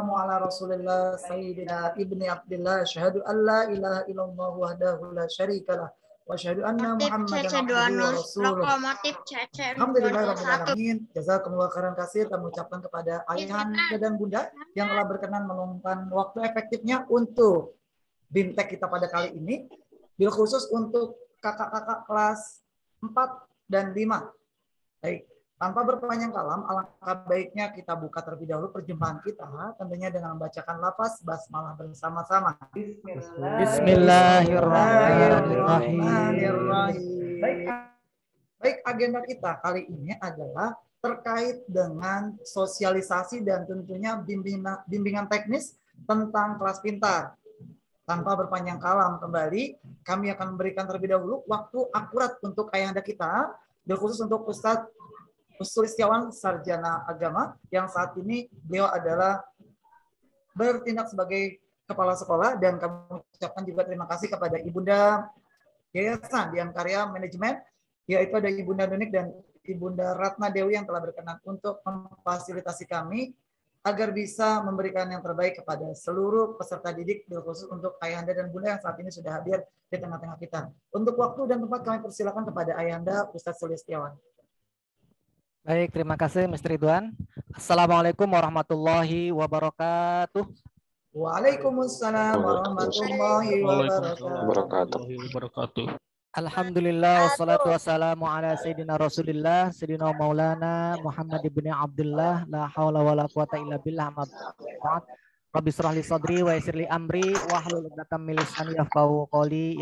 wassalamu ala Rasulillah Sayyidina Ibni Abdillah asyhadu an la ilaha illallah wahdahu la syarikalah wa asyhadu anna Muhammadan abduhu wa rasuluh. Alhamdulillahirabbil alamin. Jazakumullah khairan katsir. Kami ucapkan kepada ayahanda dan bunda yang telah berkenan meluangkan waktu efektifnya untuk BIMTEK kita pada kali ini. Bil khusus untuk kakak-kakak kelas 4 dan 5. Baik. Tanpa berpanjang kalam, alangkah baiknya kita buka terlebih dahulu perjumpaan kita, tentunya dengan membacakan lafaz basmalah bersama-sama. Bismillahirrahmanirrahim. Baik, agenda kita kali ini adalah terkait dengan sosialisasi dan tentunya bimbingan teknis tentang kelas pintar. Tanpa berpanjang kalam kembali, kami akan memberikan terlebih dahulu waktu akurat untuk ayahanda kita, khusus untuk Ustadz Sulistiawan Sarjana Agama yang saat ini beliau adalah bertindak sebagai kepala sekolah, dan kami ucapkan juga terima kasih kepada Ibunda Yayasan Dian Karya Manajemen, yaitu ada Ibunda Nunik dan Ibunda Ratna Dewi yang telah berkenan untuk memfasilitasi kami agar bisa memberikan yang terbaik kepada seluruh peserta didik, khusus untuk ayahanda dan bunda yang saat ini sudah hadir di tengah-tengah kita. Untuk waktu dan tempat kami persilakan kepada ayahanda Ustadz Sulistiawan. Baik, terima kasih Mr. Ridwan. Assalamualaikum warahmatullahi wabarakatuh. Waalaikumsalam warahmatullahi wabarakatuh. Alhamdulillah wassalatu wassalamu ala sayyidina Rasulillah sayyidina Maulana Muhammad ibn Abdullah la haula wala quwata illa billah. Rabbi shrah li sadri wa yassir li amri wahlul 'uqdatam min lisani yafqahu qawli.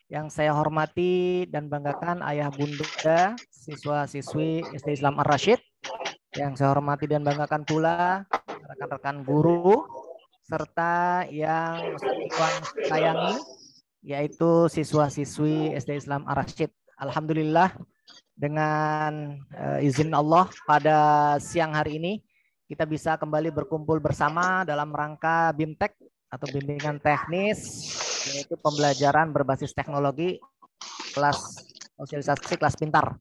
Yang saya hormati dan banggakan ayah bunda siswa-siswi SD Islam Ar-Rasyid. Yang saya hormati dan banggakan pula rekan-rekan guru serta yang Tuhan sayangi, yaitu siswa-siswi SD Islam Ar-Rasyid. Alhamdulillah, dengan izin Allah pada siang hari ini kita bisa kembali berkumpul bersama dalam rangka BIMTEK atau bimbingan teknis, yaitu pembelajaran berbasis teknologi kelas sosialisasi kelas pintar.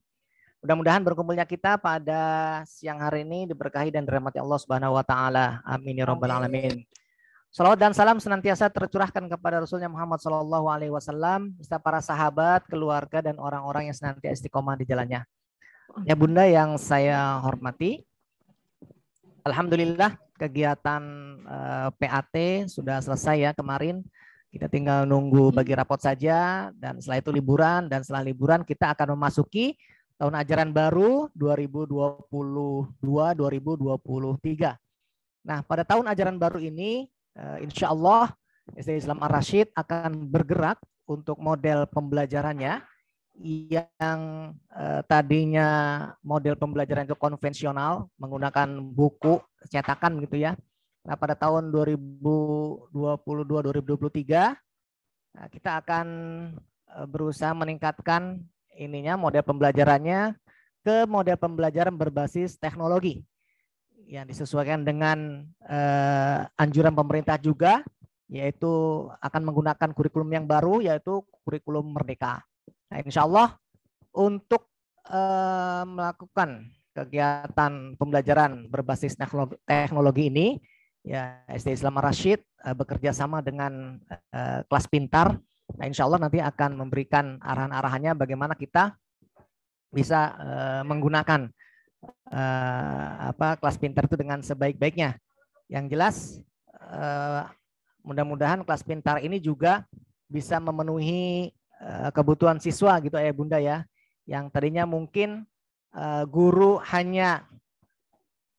Mudah-mudahan berkumpulnya kita pada siang hari ini diberkahi dan dirahmati Allah Subhanahu wa taala. Amin ya rabbal alamin. Salawat dan salam senantiasa tercurahkan kepada Rasulnya Muhammad sallallahu alaihi wasallam beserta para sahabat, keluarga dan orang-orang yang senantiasa istiqomah di jalannya. Ya bunda yang saya hormati, alhamdulillah kegiatan PAT sudah selesai ya kemarin. Kita tinggal nunggu bagi rapot saja, dan setelah itu liburan, dan setelah liburan kita akan memasuki tahun ajaran baru 2022-2023. Nah, pada tahun ajaran baru ini insya Allah SD Islam Ar-Rasyid akan bergerak untuk model pembelajarannya yang tadinya model pembelajaran itu konvensional menggunakan buku cetakan gitu ya. Nah, pada tahun 2022-2023 kita akan berusaha meningkatkan model pembelajarannya ke model pembelajaran berbasis teknologi yang disesuaikan dengan anjuran pemerintah juga, yaitu akan menggunakan kurikulum yang baru, yaitu kurikulum Merdeka. Nah, insya Allah untuk melakukan kegiatan pembelajaran berbasis teknologi ini, ya SD Islam Ar-Rasyid bekerja sama dengan kelas pintar. Nah, insya Allah nanti akan memberikan arahan-arahannya bagaimana kita bisa menggunakan kelas pintar itu dengan sebaik-baiknya. Yang jelas mudah-mudahan kelas pintar ini juga bisa memenuhi kebutuhan siswa gitu ya bunda ya, yang tadinya mungkin guru hanya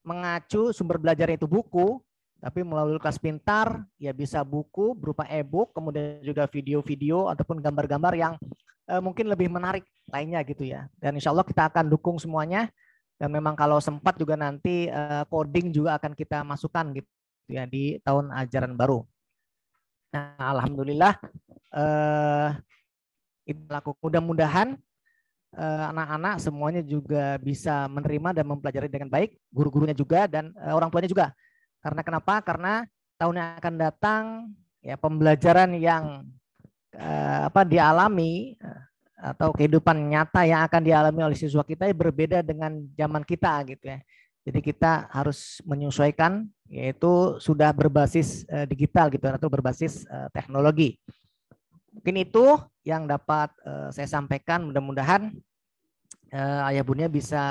mengacu sumber belajarnya itu buku, tapi melalui kelas pintar ya bisa buku berupa e-book, kemudian juga video-video ataupun gambar-gambar yang mungkin lebih menarik lainnya gitu ya. Dan insya Allah kita akan dukung semuanya, dan memang kalau sempat juga nanti coding juga akan kita masukkan gitu ya di tahun ajaran baru. Nah, alhamdulillah mudah-mudahan anak-anak semuanya juga bisa menerima dan mempelajari dengan baik, guru-gurunya juga dan orang tuanya juga. Karena kenapa? Karena tahun yang akan datang ya pembelajaran yang dialami atau kehidupan nyata yang akan dialami oleh siswa kita berbeda dengan zaman kita gitu ya. Jadi kita harus menyesuaikan, yaitu sudah berbasis digital gitu atau berbasis teknologi. Mungkin itu yang dapat saya sampaikan. Mudah-mudahan ayah bunda bisa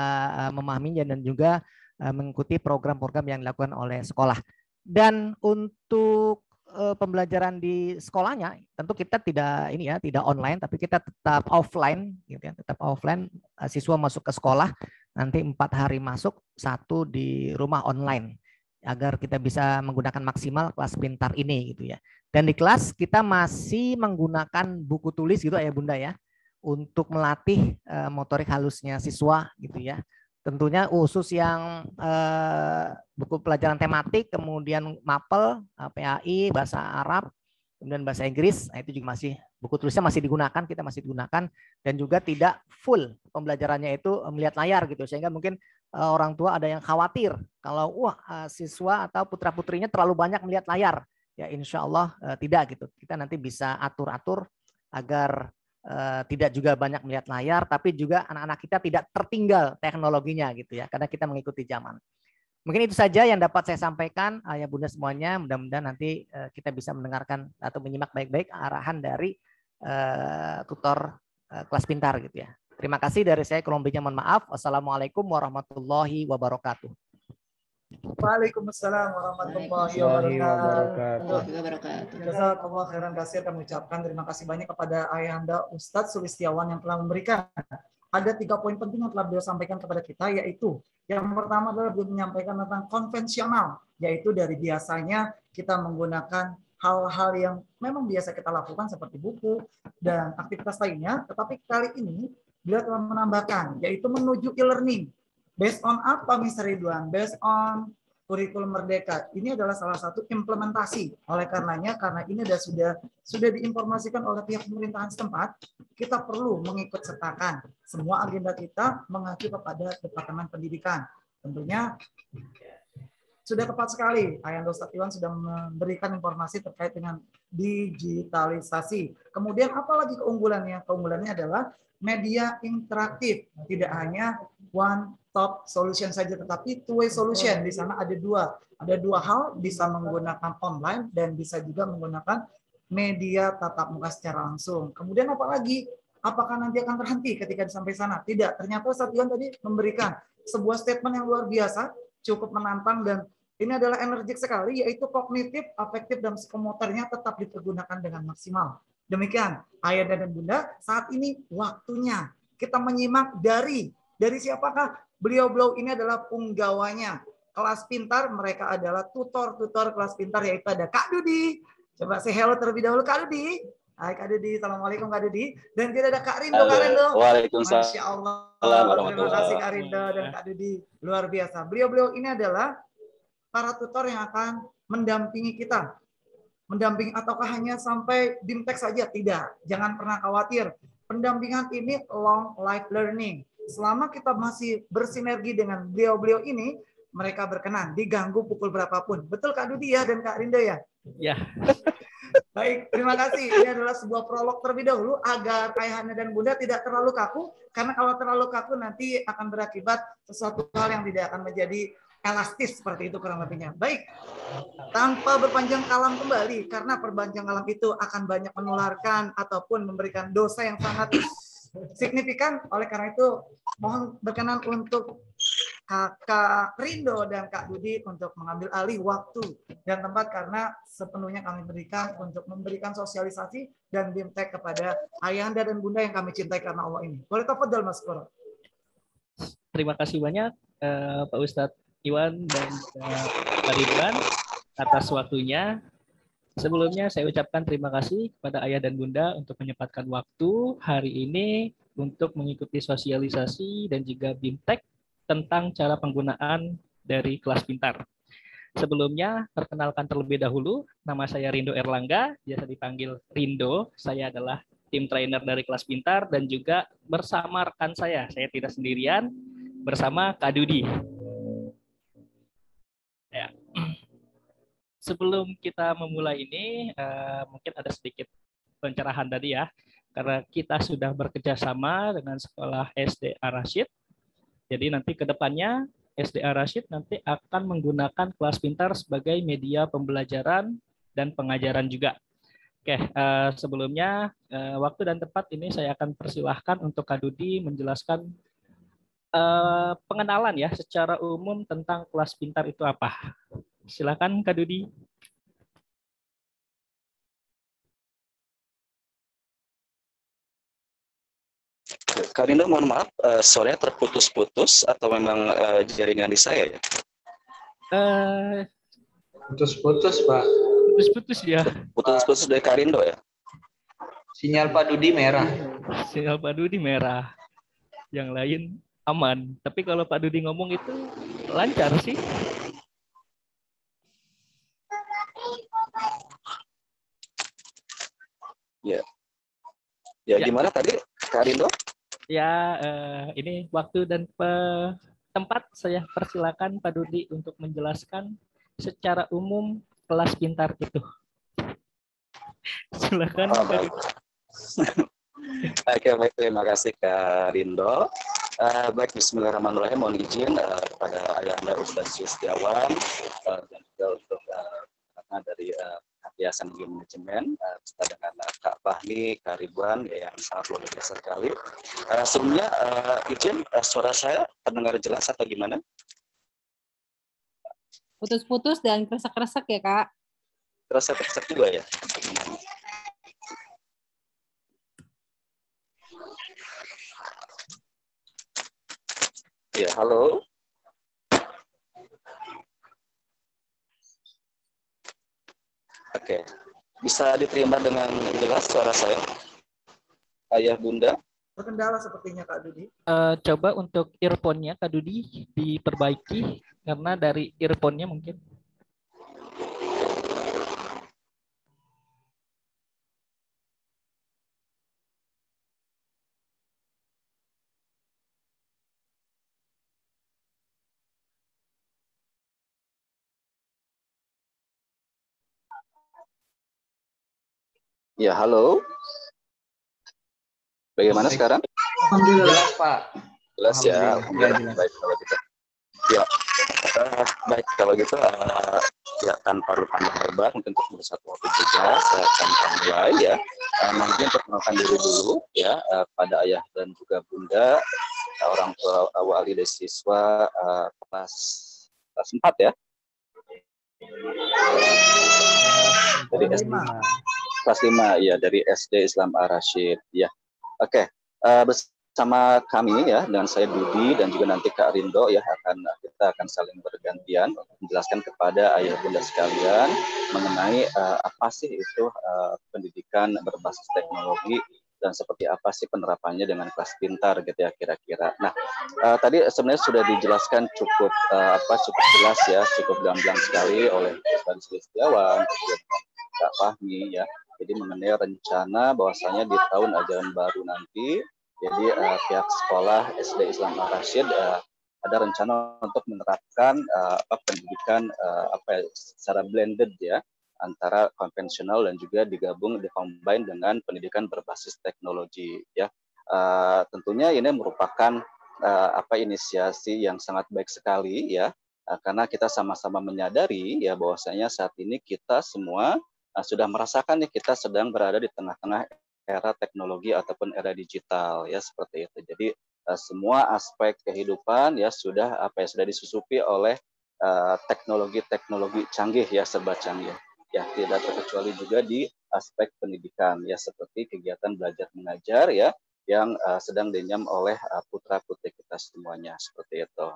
memahaminya dan juga mengikuti program-program yang dilakukan oleh sekolah. Dan untuk pembelajaran di sekolahnya tentu kita tidak online, tapi kita tetap offline gitu ya, tetap offline. Siswa masuk ke sekolah nanti 4 hari masuk, 1 di rumah online agar kita bisa menggunakan maksimal kelas pintar ini gitu ya. Dan di kelas kita masih menggunakan buku tulis gitu ayah bunda ya, untuk melatih motorik halusnya siswa gitu ya. Tentunya khusus yang buku pelajaran tematik, kemudian mapel, PAI, bahasa Arab, kemudian bahasa Inggris, nah itu juga masih buku tulisnya masih digunakan, kita masih digunakan, dan juga tidak full pembelajarannya itu melihat layar gitu, sehingga mungkin orang tua ada yang khawatir kalau siswa atau putra putrinya terlalu banyak melihat layar. Ya insya Allah tidak gitu. Kita nanti bisa atur-atur agar tidak juga banyak melihat layar, tapi juga anak-anak kita tidak tertinggal teknologinya gitu ya, karena kita mengikuti zaman. Mungkin itu saja yang dapat saya sampaikan ayah bunda semuanya. Mudah-mudahan nanti kita bisa mendengarkan atau menyimak baik-baik arahan dari tutor kelas pintar gitu ya. Terima kasih dari saya, kurang lebihnya mohon maaf. Wassalamualaikum warahmatullahi wabarakatuh. Waalaikumsalam warahmatullahi wabarakatuh. Jazakallah khairan kasih. Kami ucapkan terima kasih banyak kepada Ayahanda Ustadz Sulistiawan yang telah memberikan. Ada 3 poin penting yang telah beliau sampaikan kepada kita, yaitu yang pertama adalah beliau menyampaikan tentang konvensional, yaitu dari biasanya kita menggunakan hal-hal yang memang biasa kita lakukan seperti buku dan aktivitas lainnya, tetapi kali ini beliau telah menambahkan, yaitu menuju e-learning. Based on apa, Mr. Ridwan? Based on kurikulum Merdeka. Ini adalah salah satu implementasi. Oleh karenanya, karena ini sudah diinformasikan oleh pihak pemerintahan setempat, kita perlu mengikut sertakan semua agenda kita mengacu kepada Departemen Pendidikan. Tentunya sudah tepat sekali. Ayahanda Ustadz Iwan sudah memberikan informasi terkait dengan digitalisasi. Kemudian apalagi keunggulannya? Keunggulannya adalah media interaktif. Tidak hanya one top solution saja, tetapi two way solution. Di sana ada dua hal, bisa menggunakan online dan bisa juga menggunakan media tatap muka secara langsung. Kemudian apalagi? Apakah nanti akan terhenti ketika sampai sana? Tidak. Ternyata Ustadz Iwan tadi memberikan sebuah statement yang luar biasa, cukup menantang, dan ini adalah energik sekali, yaitu kognitif, afektif, dan psikomotornya tetap dipergunakan dengan maksimal. Demikian, ayah dan bunda, saat ini waktunya kita menyimak dari siapakah? Beliau-beliau ini adalah punggawanya kelas pintar, mereka adalah tutor-tutor kelas pintar, yaitu ada Kak Dudi. Coba say hello terlebih dahulu, Kak Dudi. Hai Kak Dudi, assalamualaikum Kak Dudi. Dan kita ada Kak Rindo. Kak Rindo. Waalaikumsalam. Masya Allah. Terima kasih Kak Rindo dan Kak Dudi. Luar biasa. Beliau-beliau ini adalah para tutor yang akan mendampingi kita. Mendampingi ataukah hanya sampai BIMTEK saja? Tidak. Jangan pernah khawatir. Pendampingan ini long life learning. Selama kita masih bersinergi dengan beliau-beliau ini, mereka berkenan diganggu pukul berapapun. Betul Kak Dudi ya dan Kak Rindo ya? Ya. Baik, terima kasih. Ini adalah sebuah prolog terlebih dahulu agar ayahanda dan bunda tidak terlalu kaku, karena kalau terlalu kaku nanti akan berakibat sesuatu hal yang tidak akan menjadi elastis, seperti itu kurang lebihnya. Baik, tanpa berpanjang kalam kembali, karena perpanjang kalam itu akan banyak menularkan ataupun memberikan dosa yang sangat signifikan. Oleh karena itu, mohon berkenan untuk Kakak Rindo dan Kak Dudi untuk mengambil alih waktu dan tempat, karena sepenuhnya kami berikan untuk memberikan sosialisasi dan BIMTEK kepada ayahanda dan bunda yang kami cintai karena Allah ini. Boleh tafadhol Mas Kuro. Terima kasih banyak Pak Ustadz Iwan dan Pak Ridwan atas waktunya. Sebelumnya saya ucapkan terima kasih kepada ayah dan bunda untuk menyempatkan waktu hari ini untuk mengikuti sosialisasi dan juga BIMTEK tentang cara penggunaan dari kelas pintar. Sebelumnya, perkenalkan terlebih dahulu, nama saya Rindo Erlangga, biasa dipanggil Rindo. Saya adalah tim trainer dari kelas pintar dan juga bersama rekan saya tidak sendirian, bersama Kak Dudi. Ya. Sebelum kita memulai ini, mungkin ada sedikit pencerahan tadi ya, karena kita sudah bekerja sama dengan Sekolah SD Ar-Rasyid. Jadi nanti ke depannya SDA Rashid nanti akan menggunakan kelas pintar sebagai media pembelajaran dan pengajaran juga. Oke, sebelumnya waktu dan tempat ini saya akan persilahkan untuk Kak Dudi menjelaskan pengenalan ya secara umum tentang kelas pintar itu apa. Silakan Kak Dudi. Kak Rindo, mohon maaf, suaranya terputus-putus atau memang jaringan di saya ya? Putus-putus, Pak. Putus-putus ya. Putus-putus dari Kak Rindo ya? Sinyal Pak Dudi merah. Sinyal Pak Dudi merah. Yang lain aman. Tapi kalau Pak Dudi ngomong itu lancar sih. Ya. Ya, gimana tadi Kak Rindo? Ya, ini waktu dan tempat saya persilakan Pak Dudi untuk menjelaskan secara umum kelas pintar itu. Silakan. Oh, baik. Oke, baik, terima kasih Kak Rindo. Baik, bismillahirrahmanirrahim. Mohon izin kepada Ayahanda Ustadz Setiawan dan juga untuk dari Yayasan Manajemen beserta dengan Kak Fahmi, Kak Ridwan yang sangat luar biasa sekali. Sebelumnya izin suara saya terdengar jelas atau gimana? Putus-putus dan kresek-kresek ya, Kak. Kresek juga ya. Ya, halo. Oke, bisa diterima dengan jelas suara saya, Ayah Bunda? Terkendala sepertinya Kak Dudi. Coba untuk earphone-nya Kak Dudi diperbaiki karena dari earphone-nya mungkin. Ya, halo. Bagaimana sekarang? Alhamdulillah. Jelas, Pak. Jelas ya. Alhamdulillah. Baik kalau gitu. Ya, baik kalau gitu. Ya, tanpa panjang lebar, mungkin untuk bersatu waktu juga saya akan mulai ya. Mungkin perkenalkan diri dulu ya pada ayah dan juga bunda, orang tua wali dan siswa kelas 4 ya. Dari SD kelas 5 ya, dari SD Islam Ar-Rashid ya. Oke, bersama kami ya, dan saya Dudi dan juga nanti Kak Rindo ya, kita akan saling bergantian menjelaskan kepada ayah bunda sekalian mengenai apa sih itu pendidikan berbasis teknologi dan seperti apa sih penerapannya dengan kelas pintar gitu ya kira-kira. Nah, tadi sebenarnya sudah dijelaskan cukup jelas ya, cukup gamblang sekali oleh Ustaz Setiawan, Kak Fahmi ya. Jadi mengenai rencana bahwasanya di tahun ajaran baru nanti, jadi pihak sekolah SD Islam Ar-Rashid ada rencana untuk menerapkan pendidikan secara blended ya, antara konvensional dan juga dicombine dengan pendidikan berbasis teknologi ya. Tentunya ini merupakan inisiasi yang sangat baik sekali ya, karena kita sama-sama menyadari ya bahwasanya saat ini kita semua sudah merasakan nih, kita sedang berada di tengah-tengah era teknologi ataupun era digital ya, seperti itu. Jadi semua aspek kehidupan ya sudah disusupi oleh teknologi canggih ya, serba canggih ya, tidak terkecuali juga di aspek pendidikan ya, seperti kegiatan belajar mengajar ya yang sedang dinyam oleh putra-putri kita semuanya, seperti itu.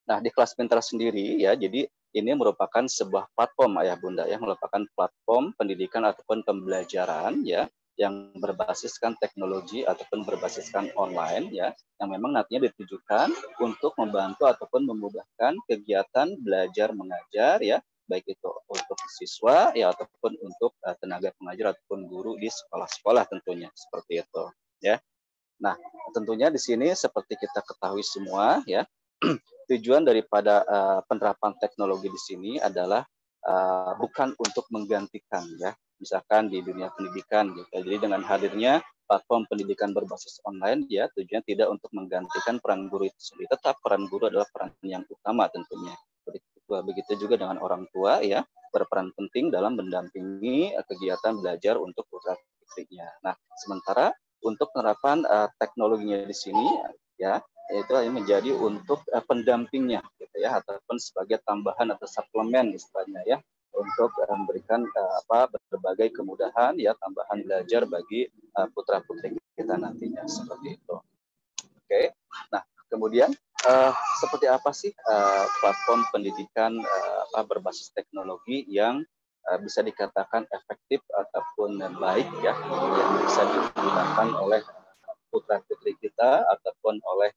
Nah, di kelas pintar sendiri ya, jadi ini merupakan sebuah platform ayah bunda yang merupakan platform pendidikan ataupun pembelajaran ya, yang berbasiskan teknologi ataupun berbasiskan online ya, yang memang nantinya ditujukan untuk membantu ataupun memudahkan kegiatan belajar mengajar ya, baik itu untuk siswa ya ataupun untuk tenaga pengajar ataupun guru di sekolah-sekolah tentunya, seperti itu ya. Nah, tentunya di sini seperti kita ketahui semua ya, tujuan daripada penerapan teknologi di sini adalah bukan untuk menggantikan ya, misalkan di dunia pendidikan gitu. Jadi dengan hadirnya platform pendidikan berbasis online ya tujuannya tidak untuk menggantikan peran guru itu sendiri, tetap peran guru adalah peran yang utama tentunya. Begitu juga dengan orang tua ya, berperan penting dalam mendampingi kegiatan belajar untuk putra putrinya. Nah, sementara untuk penerapan teknologinya di sini ya itu menjadi untuk pendampingnya gitu ya, ataupun sebagai tambahan atau suplemen istilahnya ya, untuk memberikan berbagai kemudahan ya, tambahan belajar bagi putra putri kita nantinya seperti itu. Oke. Nah, kemudian seperti apa sih platform pendidikan berbasis teknologi yang bisa dikatakan efektif ataupun baik ya, yang bisa digunakan oleh putra putri kita ataupun oleh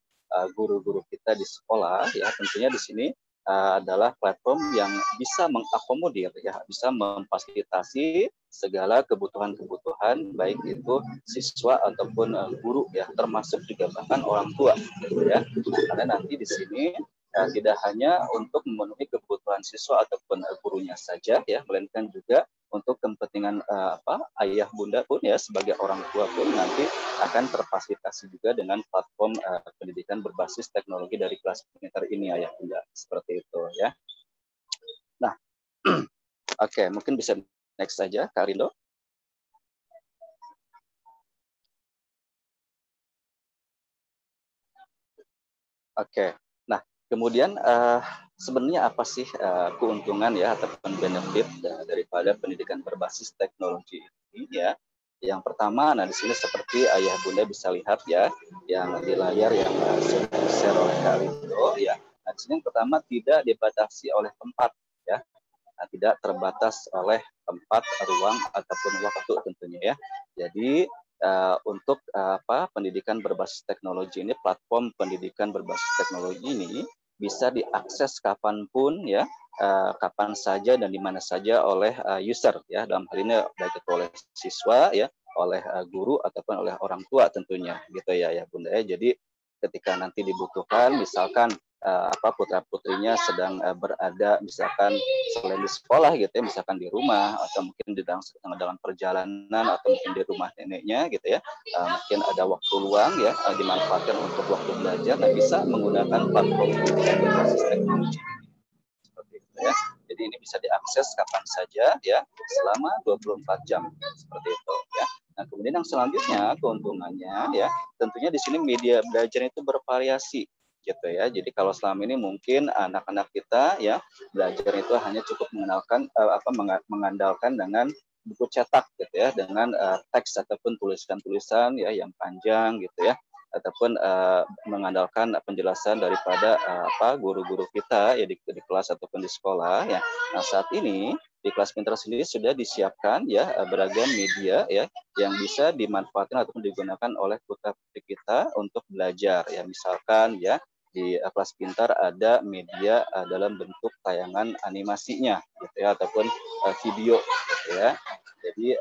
guru-guru kita di sekolah ya. Tentunya di sini adalah platform yang bisa mengakomodir ya, bisa memfasilitasi segala kebutuhan-kebutuhan baik itu siswa ataupun guru ya, termasuk juga bahkan orang tua gitu ya. Karena nanti di sini tidak hanya untuk memenuhi kebutuhan siswa ataupun gurunya saja ya, melainkan juga untuk kepentingan ayah bunda pun ya, sebagai orang tua pun nanti akan terfasilitasi juga dengan platform pendidikan berbasis teknologi dari Kelas Pintar ini ayah bunda, seperti itu ya. Nah, oke, mungkin bisa next saja Kak Rindo. Oke. Nah, kemudian sebenarnya apa sih keuntungan ya ataupun benefit daripada pendidikan berbasis teknologi ini ya? Yang pertama, nah di sini seperti ayah bunda bisa lihat ya, yang di layar yang sudah di-share oleh Kak Rindo ya. Nah, di sini yang pertama tidak dibatasi oleh tempat ya. Nah, tidak terbatas oleh tempat, ruang ataupun waktu tentunya ya. Jadi untuk pendidikan berbasis teknologi ini, platform pendidikan berbasis teknologi ini bisa diakses kapanpun ya, kapan saja dan di mana saja oleh user ya, dalam hal ini baik itu oleh siswa ya, oleh guru ataupun oleh orang tua tentunya gitu ya ya bunda ya. Jadi ketika nanti dibutuhkan, misalkan putra putrinya sedang berada misalkan selain di sekolah gitu ya, misalkan di rumah atau mungkin di dalam perjalanan atau mungkin di rumah neneknya gitu ya, mungkin ada waktu luang ya, dimanfaatkan untuk waktu belajar, nah bisa menggunakan platform pendidikan berbasis teknologi seperti itu ya. Jadi ini bisa diakses kapan saja ya, selama 24 jam seperti itu ya. Nah, kemudian yang selanjutnya keuntungannya ya, tentunya di sini media belajar itu bervariasi gitu ya. Jadi kalau selama ini mungkin anak-anak kita ya belajar itu hanya cukup mengandalkan dengan buku cetak gitu ya, dengan teks ataupun tulisan-tulisan ya yang panjang gitu ya, ataupun mengandalkan penjelasan daripada guru-guru kita ya di kelas ataupun di sekolah ya. Nah, saat ini di Kelas Pintar sendiri sudah disiapkan ya beragam media ya yang bisa dimanfaatkan ataupun digunakan oleh putra-putri kita untuk belajar ya. Misalkan ya di Kelas Pintar ada media dalam bentuk tayangan animasinya gitu ya, ataupun video gitu ya. Jadi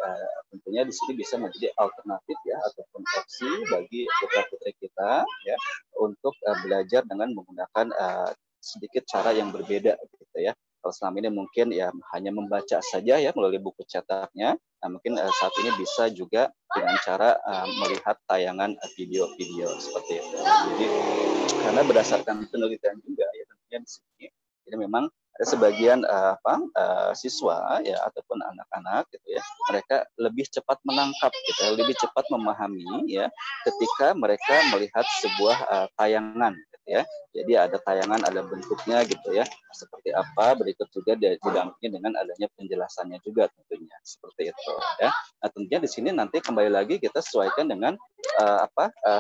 tentunya di sini bisa menjadi alternatif ya ataupun opsi bagi putra-putri kita ya untuk belajar dengan menggunakan sedikit cara yang berbeda gitu ya. Kalau selama ini mungkin ya hanya membaca saja ya melalui buku cetaknya, nah mungkin saat ini bisa juga dengan cara melihat tayangan video-video seperti itu. Jadi karena berdasarkan penelitian juga ya tentunya di sini, jadi memang ada sebagian siswa ya ataupun anak-anak gitu ya, mereka lebih cepat menangkap gitu ya, lebih cepat memahami ya ketika mereka melihat sebuah tayangan gitu ya. Jadi ada tayangan, ada bentuknya gitu ya, seperti apa, berikut juga didampingi dengan adanya penjelasannya juga tentunya seperti itu ya. Nah, tentunya di sini nanti kembali lagi kita sesuaikan dengan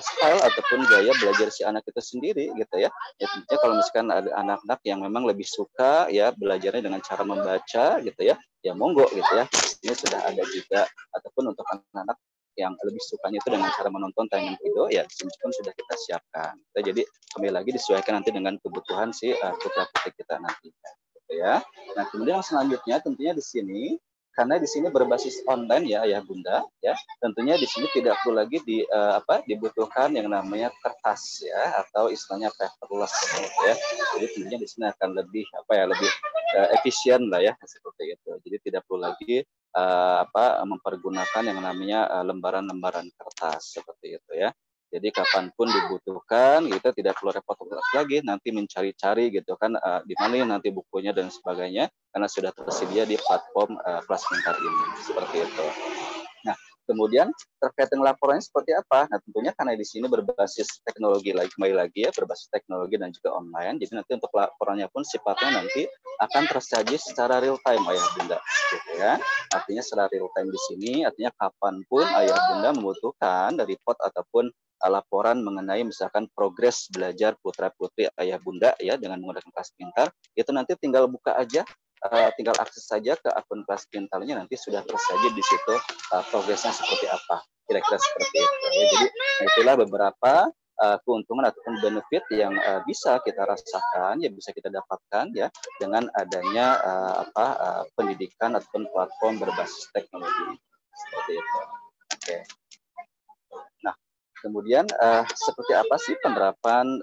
style ataupun gaya belajar si anak itu sendiri gitu ya. Ya tentunya kalau misalkan ada anak-anak yang memang lebih suka ya belajarnya dengan cara membaca gitu ya, ya monggo gitu ya. Ini sudah ada juga, ataupun untuk anak-anak yang lebih sukanya itu dengan cara menonton tayangan video ya, di sini pun sudah kita siapkan. Jadi kembali lagi disesuaikan nanti dengan kebutuhan si putra-putri kita nanti gitu ya. Nah, kemudian yang selanjutnya tentunya di sini, karena di sini berbasis online ya ayah bunda ya, tentunya di sini tidak perlu lagi dibutuhkan yang namanya kertas ya, atau istilahnya paperless gitu ya. Jadi tentunya di sini akan lebih lebih efisien lah ya seperti itu. Jadi tidak perlu lagi mempergunakan yang namanya lembaran-lembaran kertas terbatas seperti itu ya. Jadi kapanpun dibutuhkan, kita tidak perlu repot-repot lagi nanti mencari-cari gitu kan di mana nanti bukunya dan sebagainya, karena sudah tersedia di platform Kelas Pintar ini seperti itu. Nah, kemudian terkait dengan laporannya seperti apa? Nah, tentunya karena di sini berbasis teknologi kembali lagi ya, berbasis teknologi dan juga online. Jadi nanti untuk laporannya pun sifatnya nanti akan tersaji secara real time ayah bunda, gitu ya. Artinya secara real time di sini, artinya kapanpun ayah bunda membutuhkan dari report ataupun laporan mengenai misalkan progres belajar putra putri ayah bunda ya dengan menggunakan Kelas Pintar, itu nanti tinggal buka aja. Tinggal akses saja ke akun Kelas Pintarnya, nanti sudah tersaji di situ progresnya seperti apa, kira-kira seperti itu ya. Jadi itulah beberapa keuntungan ataupun benefit yang bisa kita rasakan, ya bisa kita dapatkan ya dengan adanya pendidikan ataupun platform berbasis teknologi seperti itu. Oke. Nah, kemudian seperti apa sih penerapan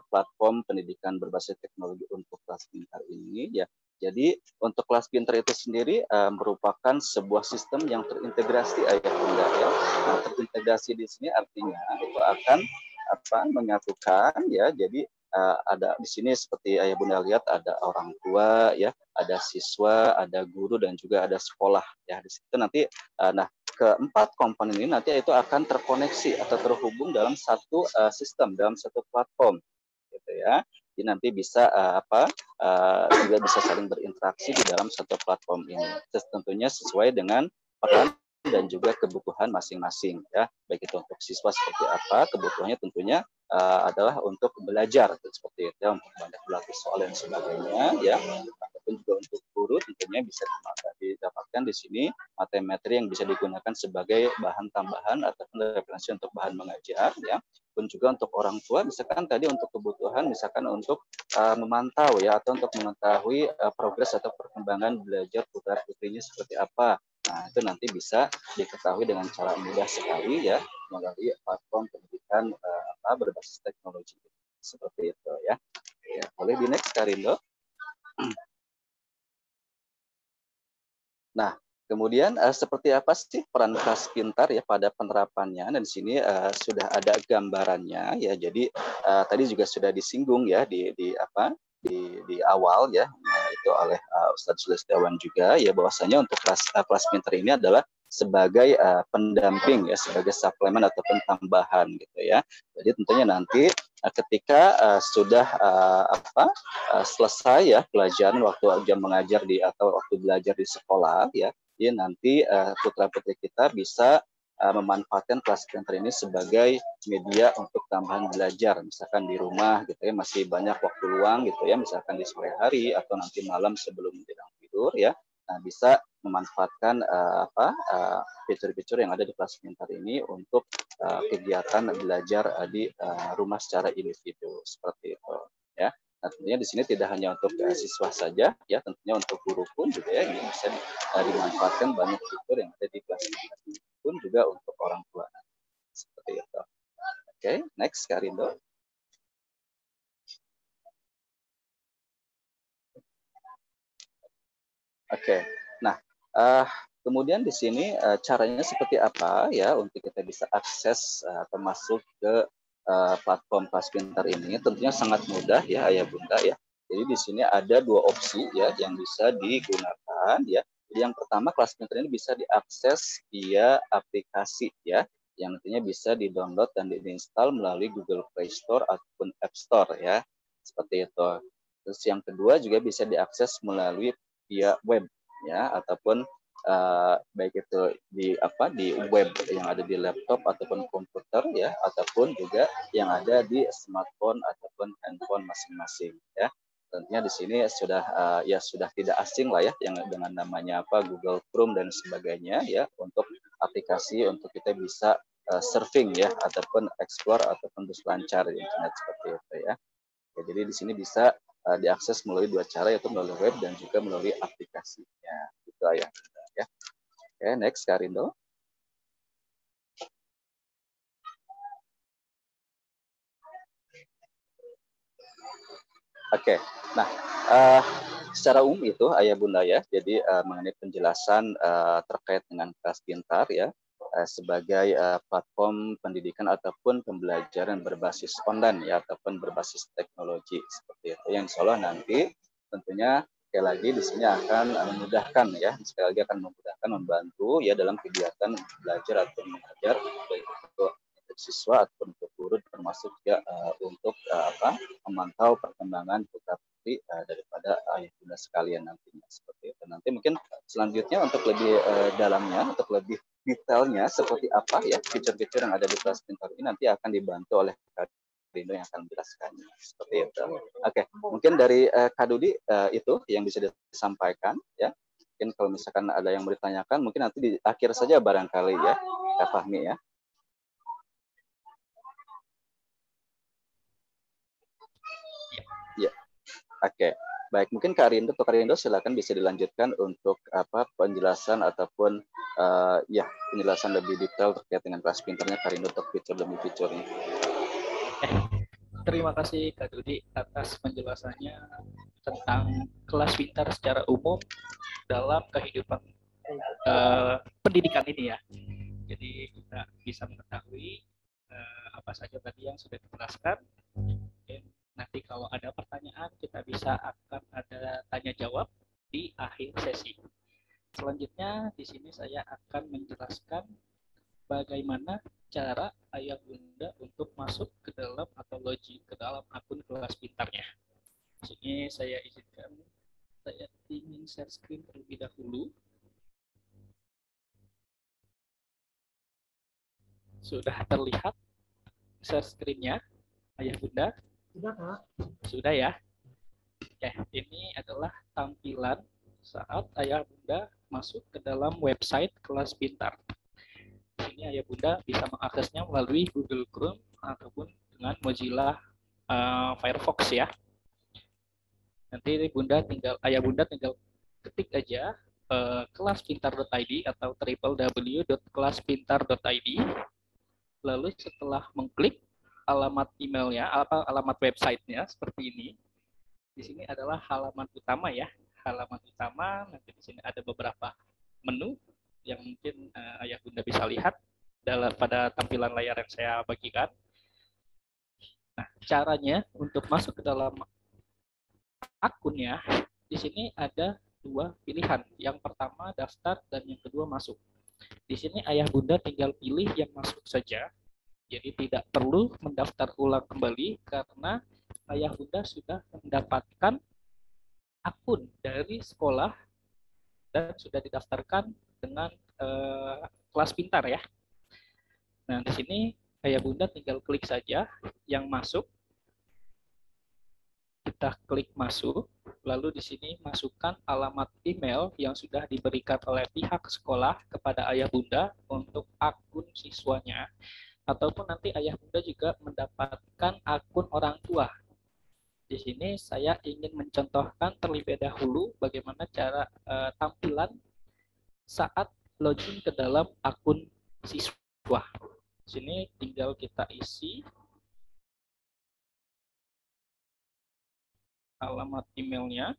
platform pendidikan berbasis teknologi untuk Kelas Pintar ini ya? Jadi untuk Kelas Pintar itu sendiri merupakan sebuah sistem yang terintegrasi ayah bunda ya. Nah, terintegrasi di sini artinya itu akan menyatukan ya. Jadi ada di sini seperti ayah bunda lihat ada orang tua ya, ada siswa, ada guru dan juga ada sekolah ya. Di situ nanti nah keempat komponen ini nanti itu akan terkoneksi atau terhubung dalam satu sistem, dalam satu platform gitu ya. Jadi nanti bisa juga bisa saling berinteraksi di dalam satu platform ini. Tentunya sesuai dengan peran dan juga kebutuhan masing-masing ya. Baik itu untuk siswa seperti apa, kebutuhannya tentunya adalah untuk belajar seperti itu ya, untuk banyak berlatih soal dan sebagainya ya. Ataupun juga untuk guru tentunya bisa didapatkan di sini materi yang bisa digunakan sebagai bahan tambahan ataupun referensi untuk bahan mengajar ya. Pun juga untuk orang tua misalkan tadi untuk kebutuhan misalkan untuk memantau ya atau untuk mengetahui progres atau perkembangan belajar putra putrinya seperti apa. Nah, itu nanti bisa diketahui dengan cara mudah sekali ya melalui platform pendidikan berbasis teknologi seperti itu ya. Ya, boleh di next Karindo. Nah, kemudian seperti apa sih peran Kelas Pintar ya pada penerapannya? Dan di sini sudah ada gambarannya ya. Jadi tadi juga sudah disinggung ya di awal ya, itu oleh Ustadz Sulistiawan juga ya, bahwasanya untuk Kelas Pintar ini adalah sebagai pendamping ya, sebagai suplemen ataupun tambahan gitu ya. Jadi tentunya nanti ketika sudah selesai ya pelajaran waktu jam mengajar atau waktu belajar di sekolah ya, jadi nanti putra putri kita bisa memanfaatkan Kelas Pintar ini sebagai media untuk tambahan belajar, misalkan di rumah gitu ya, masih banyak waktu luang gitu ya, misalkan di sore hari atau nanti malam sebelum menjelang tidur ya. Nah, bisa memanfaatkan fitur-fitur yang ada di Kelas Pintar ini untuk kegiatan belajar di rumah secara individu seperti itu ya. Nah, tentunya di sini tidak hanya untuk siswa saja ya, tentunya untuk guru pun juga ya ini bisa dimanfaatkan banyak fitur yang ada di Kelas Pintar ini, pun juga untuk orang tua seperti itu. Oke, next Karindo. Oke, nah kemudian di sini caranya seperti apa ya untuk kita bisa akses atau masuk ke platform Kelas Pintar ini? Tentunya sangat mudah ya ayah bunda ya. Jadi di sini ada dua opsi ya yang bisa digunakan ya. Jadi yang pertama, Kelas Pintar ini bisa diakses via aplikasi ya, yang nantinya bisa di-download dan diinstal melalui Google Play Store ataupun App Store ya, seperti itu. Terus yang kedua juga bisa diakses melalui via web ya, ataupun baik itu di web yang ada di laptop ataupun komputer ya, ataupun juga yang ada di smartphone ataupun handphone masing-masing ya. Tentunya di sini sudah sudah tidak asing lah ya yang dengan namanya Google Chrome dan sebagainya ya, untuk aplikasi untuk kita bisa surfing ya ataupun explore ataupun berselancar di internet seperti itu ya. Jadi di sini bisa diakses melalui dua cara, yaitu melalui web dan juga melalui aplikasinya. Itu ya. Oke, next Karindo. Oke, nah secara umum itu ayah bunda ya. Jadi mengenai penjelasan terkait dengan Kelas Pintar ya. sebagai platform pendidikan ataupun pembelajaran berbasis online ya ataupun berbasis teknologi seperti itu. Yang insya Allah nanti tentunya sekali lagi di sini akan memudahkan ya, sekali lagi akan memudahkan membantu ya dalam kegiatan belajar atau mengajar baik untuk siswa ataupun untuk guru termasuk ya untuk memantau perkembangan putra putri daripada ayah bunda sekalian nantinya seperti itu. Nanti mungkin selanjutnya untuk lebih dalamnya, untuk lebih detailnya seperti apa ya fitur-fitur yang ada di kelas pintar ini nanti akan dibantu oleh Kak Rindo yang akan menjelaskannya seperti itu. Oke, mungkin dari Kak Dudi itu yang bisa disampaikan ya. Mungkin kalau misalkan ada yang mau ditanyakan mungkin nanti di akhir saja barangkali ya Kak Fahmi ya. Ya, oke. Baik, mungkin Kak Rindo silakan bisa dilanjutkan untuk penjelasan ataupun ya penjelasan lebih detail terkait dengan kelas pintarnya Kak Rindo untuk fitur demi fiturnya. Terima kasih Kak Dudi atas penjelasannya tentang kelas pintar secara umum dalam kehidupan pendidikan ini ya. Jadi kita bisa mengetahui apa saja tadi yang sudah dijelaskan. Nanti kalau ada pertanyaan kita bisa akan ada tanya jawab di akhir sesi. Selanjutnya di sini saya akan menjelaskan bagaimana cara ayah bunda untuk masuk ke dalam atau login ke dalam akun kelas pintarnya. Di sini saya izinkan saya ingin share screen terlebih dahulu. Sudah terlihat share screen-nya ayah bunda? Sudah, Kak. Sudah ya. Oke, ini adalah tampilan saat ayah bunda masuk ke dalam website kelas pintar. Ini ayah bunda bisa mengaksesnya melalui Google Chrome ataupun dengan Mozilla Firefox ya. Nanti ayah bunda tinggal ketik aja kelaspintar.id atau www.kelaspintar.id. Lalu setelah mengklik alamat emailnya, alamat websitenya seperti ini. Di sini adalah halaman utama ya. Halaman utama, nanti di sini ada beberapa menu yang mungkin ayah bunda bisa lihat pada tampilan layar yang saya bagikan. Nah, caranya untuk masuk ke dalam akunnya, di sini ada dua pilihan. Yang pertama daftar dan yang kedua masuk. Di sini ayah bunda tinggal pilih yang masuk saja. Jadi tidak perlu mendaftar ulang kembali karena ayah bunda sudah mendapatkan akun dari sekolah dan sudah didaftarkan dengan kelas pintar ya. Nah, di sini ayah bunda tinggal klik saja yang masuk. Kita klik masuk, lalu di sini masukkan alamat email yang sudah diberikan oleh pihak sekolah kepada ayah bunda untuk akun siswanya. Ataupun nanti ayah bunda juga mendapatkan akun orang tua. Di sini saya ingin mencontohkan terlebih dahulu bagaimana cara tampilan saat login ke dalam akun siswa. Di sini tinggal kita isi alamat emailnya.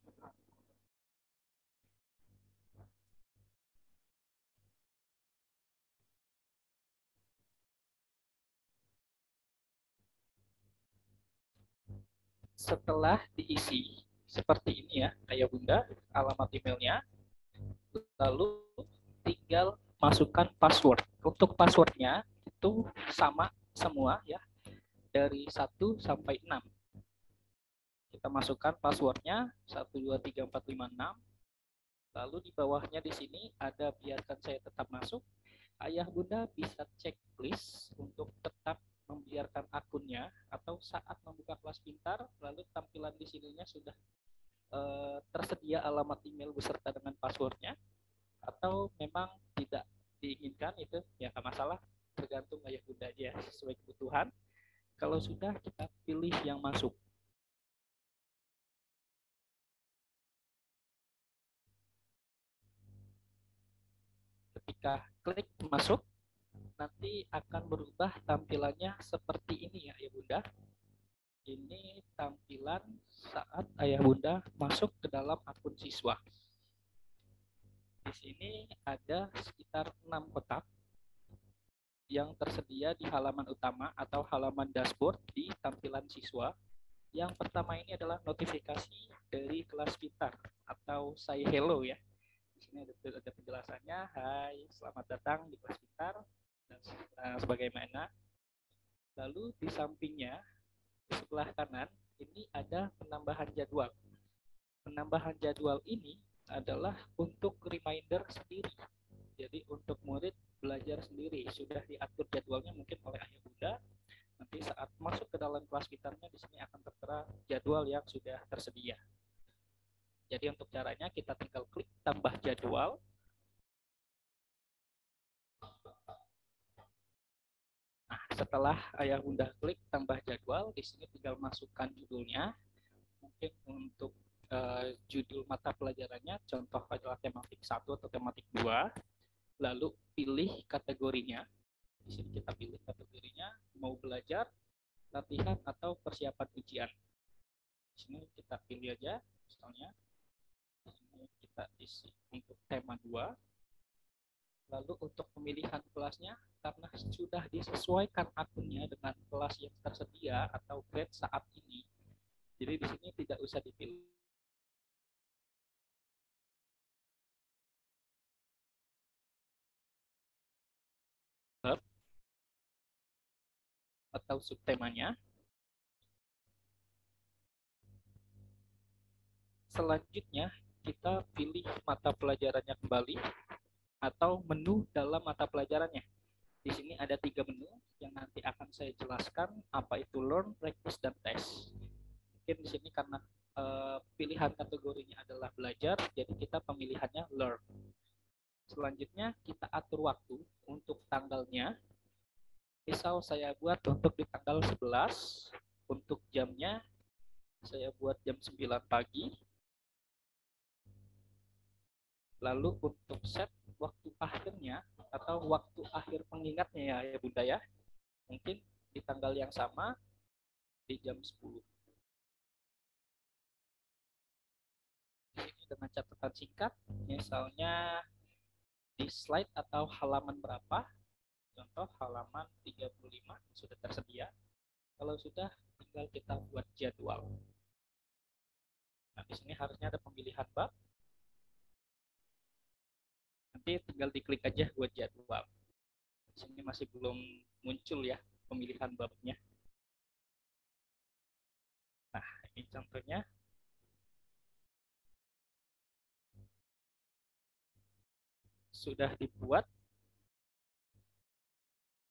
Setelah diisi seperti ini ya, ayah bunda, alamat emailnya, lalu tinggal masukkan password. Untuk passwordnya itu sama semua ya, dari 1 sampai 6. Kita masukkan passwordnya 1, 2, 3, 4, 5, 6. Lalu di bawahnya di sini ada biarkan saya tetap masuk. Ayah bunda bisa checklist untuk tetap membiarkan akunnya atau saat membuka kelas pintar lalu tampilan di sininya sudah tersedia alamat email beserta dengan passwordnya atau memang tidak diinginkan, itu ya nggak masalah, tergantung ayah bunda aja sesuai kebutuhan. Kalau sudah, kita pilih yang masuk. Ketika klik masuk, nanti akan berubah tampilannya seperti ini ya ayah bunda. Ini tampilan saat ayah bunda masuk ke dalam akun siswa. Di sini ada sekitar 6 kotak. yang tersedia di halaman utama atau halaman dashboard di tampilan siswa. Yang pertama ini adalah notifikasi dari kelas pintar atau say hello ya. Di sini ada penjelasannya, hai, selamat datang di kelas pintar dan sebagaimana. Lalu di sampingnya di sebelah kanan ini ada penambahan jadwal. Penambahan jadwal ini adalah untuk reminder sendiri. Jadi untuk murid belajar sendiri, sudah diatur jadwalnya mungkin oleh ayah bunda. Nanti saat masuk ke dalam kelas pintarnya di sini akan tertera jadwal yang sudah tersedia. Jadi untuk caranya kita tinggal klik tambah jadwal. Nah, setelah ayah bunda klik tambah jadwal, di sini tinggal masukkan judulnya. Mungkin untuk judul mata pelajarannya, contoh adalah tematik 1 atau tematik 2. Lalu pilih kategorinya. Di sini kita pilih kategorinya, mau belajar, latihan, atau persiapan ujian. Di sini kita pilih aja, misalnya. Di sini kita isi untuk tema 2. Lalu untuk pemilihan kelasnya, karena sudah disesuaikan akunnya dengan kelas yang tersedia atau grade saat ini, jadi di sini tidak usah dipilih. Atau subtemanya. Selanjutnya kita pilih mata pelajarannya kembali atau menu dalam mata pelajarannya. Di sini ada 3 menu yang nanti akan saya jelaskan apa itu learn, practice, dan test. Mungkin di sini karena pilihan kategorinya adalah belajar, jadi kita pemilihannya learn. Selanjutnya kita atur waktu untuk tanggalnya. Misal saya buat untuk di tanggal 11, untuk jamnya saya buat jam 9 pagi. Lalu untuk set waktu akhirnya atau waktu akhir pengingatnya ya bunda ya, mungkin di tanggal yang sama di jam 10. Ini dengan catatan singkat, misalnya di slide atau halaman berapa. Contoh halaman 35 sudah tersedia. Kalau sudah, tinggal kita buat jadwal. Nah, di sini harusnya ada pemilihan bab. Nanti tinggal diklik aja buat jadwal. Di sini masih belum muncul ya pemilihan babnya. Nah, ini contohnya. Sudah dibuat.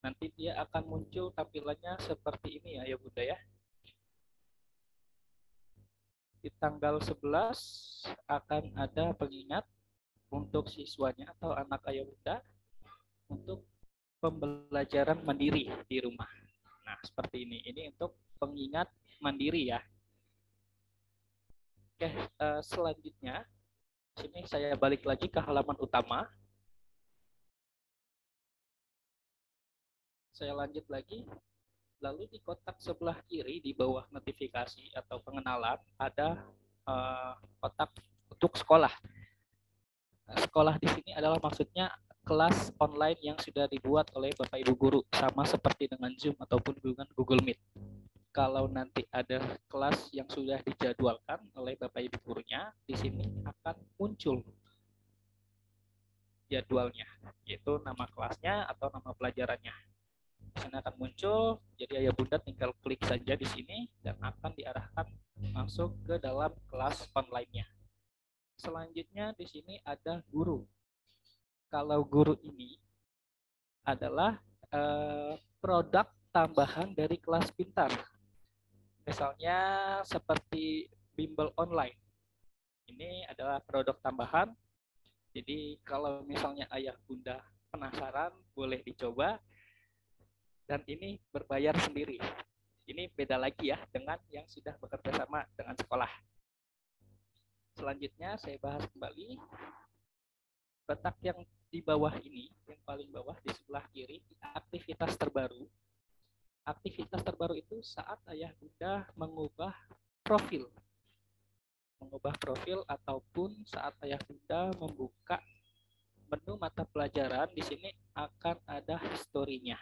Nanti dia akan muncul tampilannya seperti ini ya bunda ya. Di tanggal 11 akan ada pengingat untuk siswanya atau anak ayah bunda untuk pembelajaran mandiri di rumah. Nah, seperti ini. Ini untuk pengingat mandiri ya. Oke, selanjutnya sini saya balik lagi ke halaman utama. Saya lanjut lagi. Lalu di kotak sebelah kiri di bawah notifikasi atau pengenalan ada kotak untuk sekolah. Nah, sekolah di sini adalah maksudnya kelas online yang sudah dibuat oleh Bapak Ibu guru, sama seperti dengan Zoom ataupun dengan Google Meet. Kalau nanti ada kelas yang sudah dijadwalkan oleh Bapak Ibu gurunya, di sini akan muncul jadwalnya, yaitu nama kelasnya atau nama pelajarannya. Di sini akan muncul, jadi ayah bunda tinggal klik saja di sini dan akan diarahkan masuk ke dalam kelas online-nya. Selanjutnya di sini ada guru. Kalau guru ini adalah produk tambahan dari kelas pintar. Misalnya seperti bimbel online. Ini adalah produk tambahan. Jadi kalau misalnya ayah bunda penasaran, boleh dicoba. Dan ini berbayar sendiri. Ini beda lagi ya dengan yang sudah bekerja sama dengan sekolah. Selanjutnya saya bahas kembali. Kotak yang di bawah ini, yang paling bawah di sebelah kiri, aktivitas terbaru. Aktivitas terbaru itu saat ayah bunda mengubah profil. Mengubah profil ataupun saat ayah bunda menu mata pelajaran di sini akan ada historinya.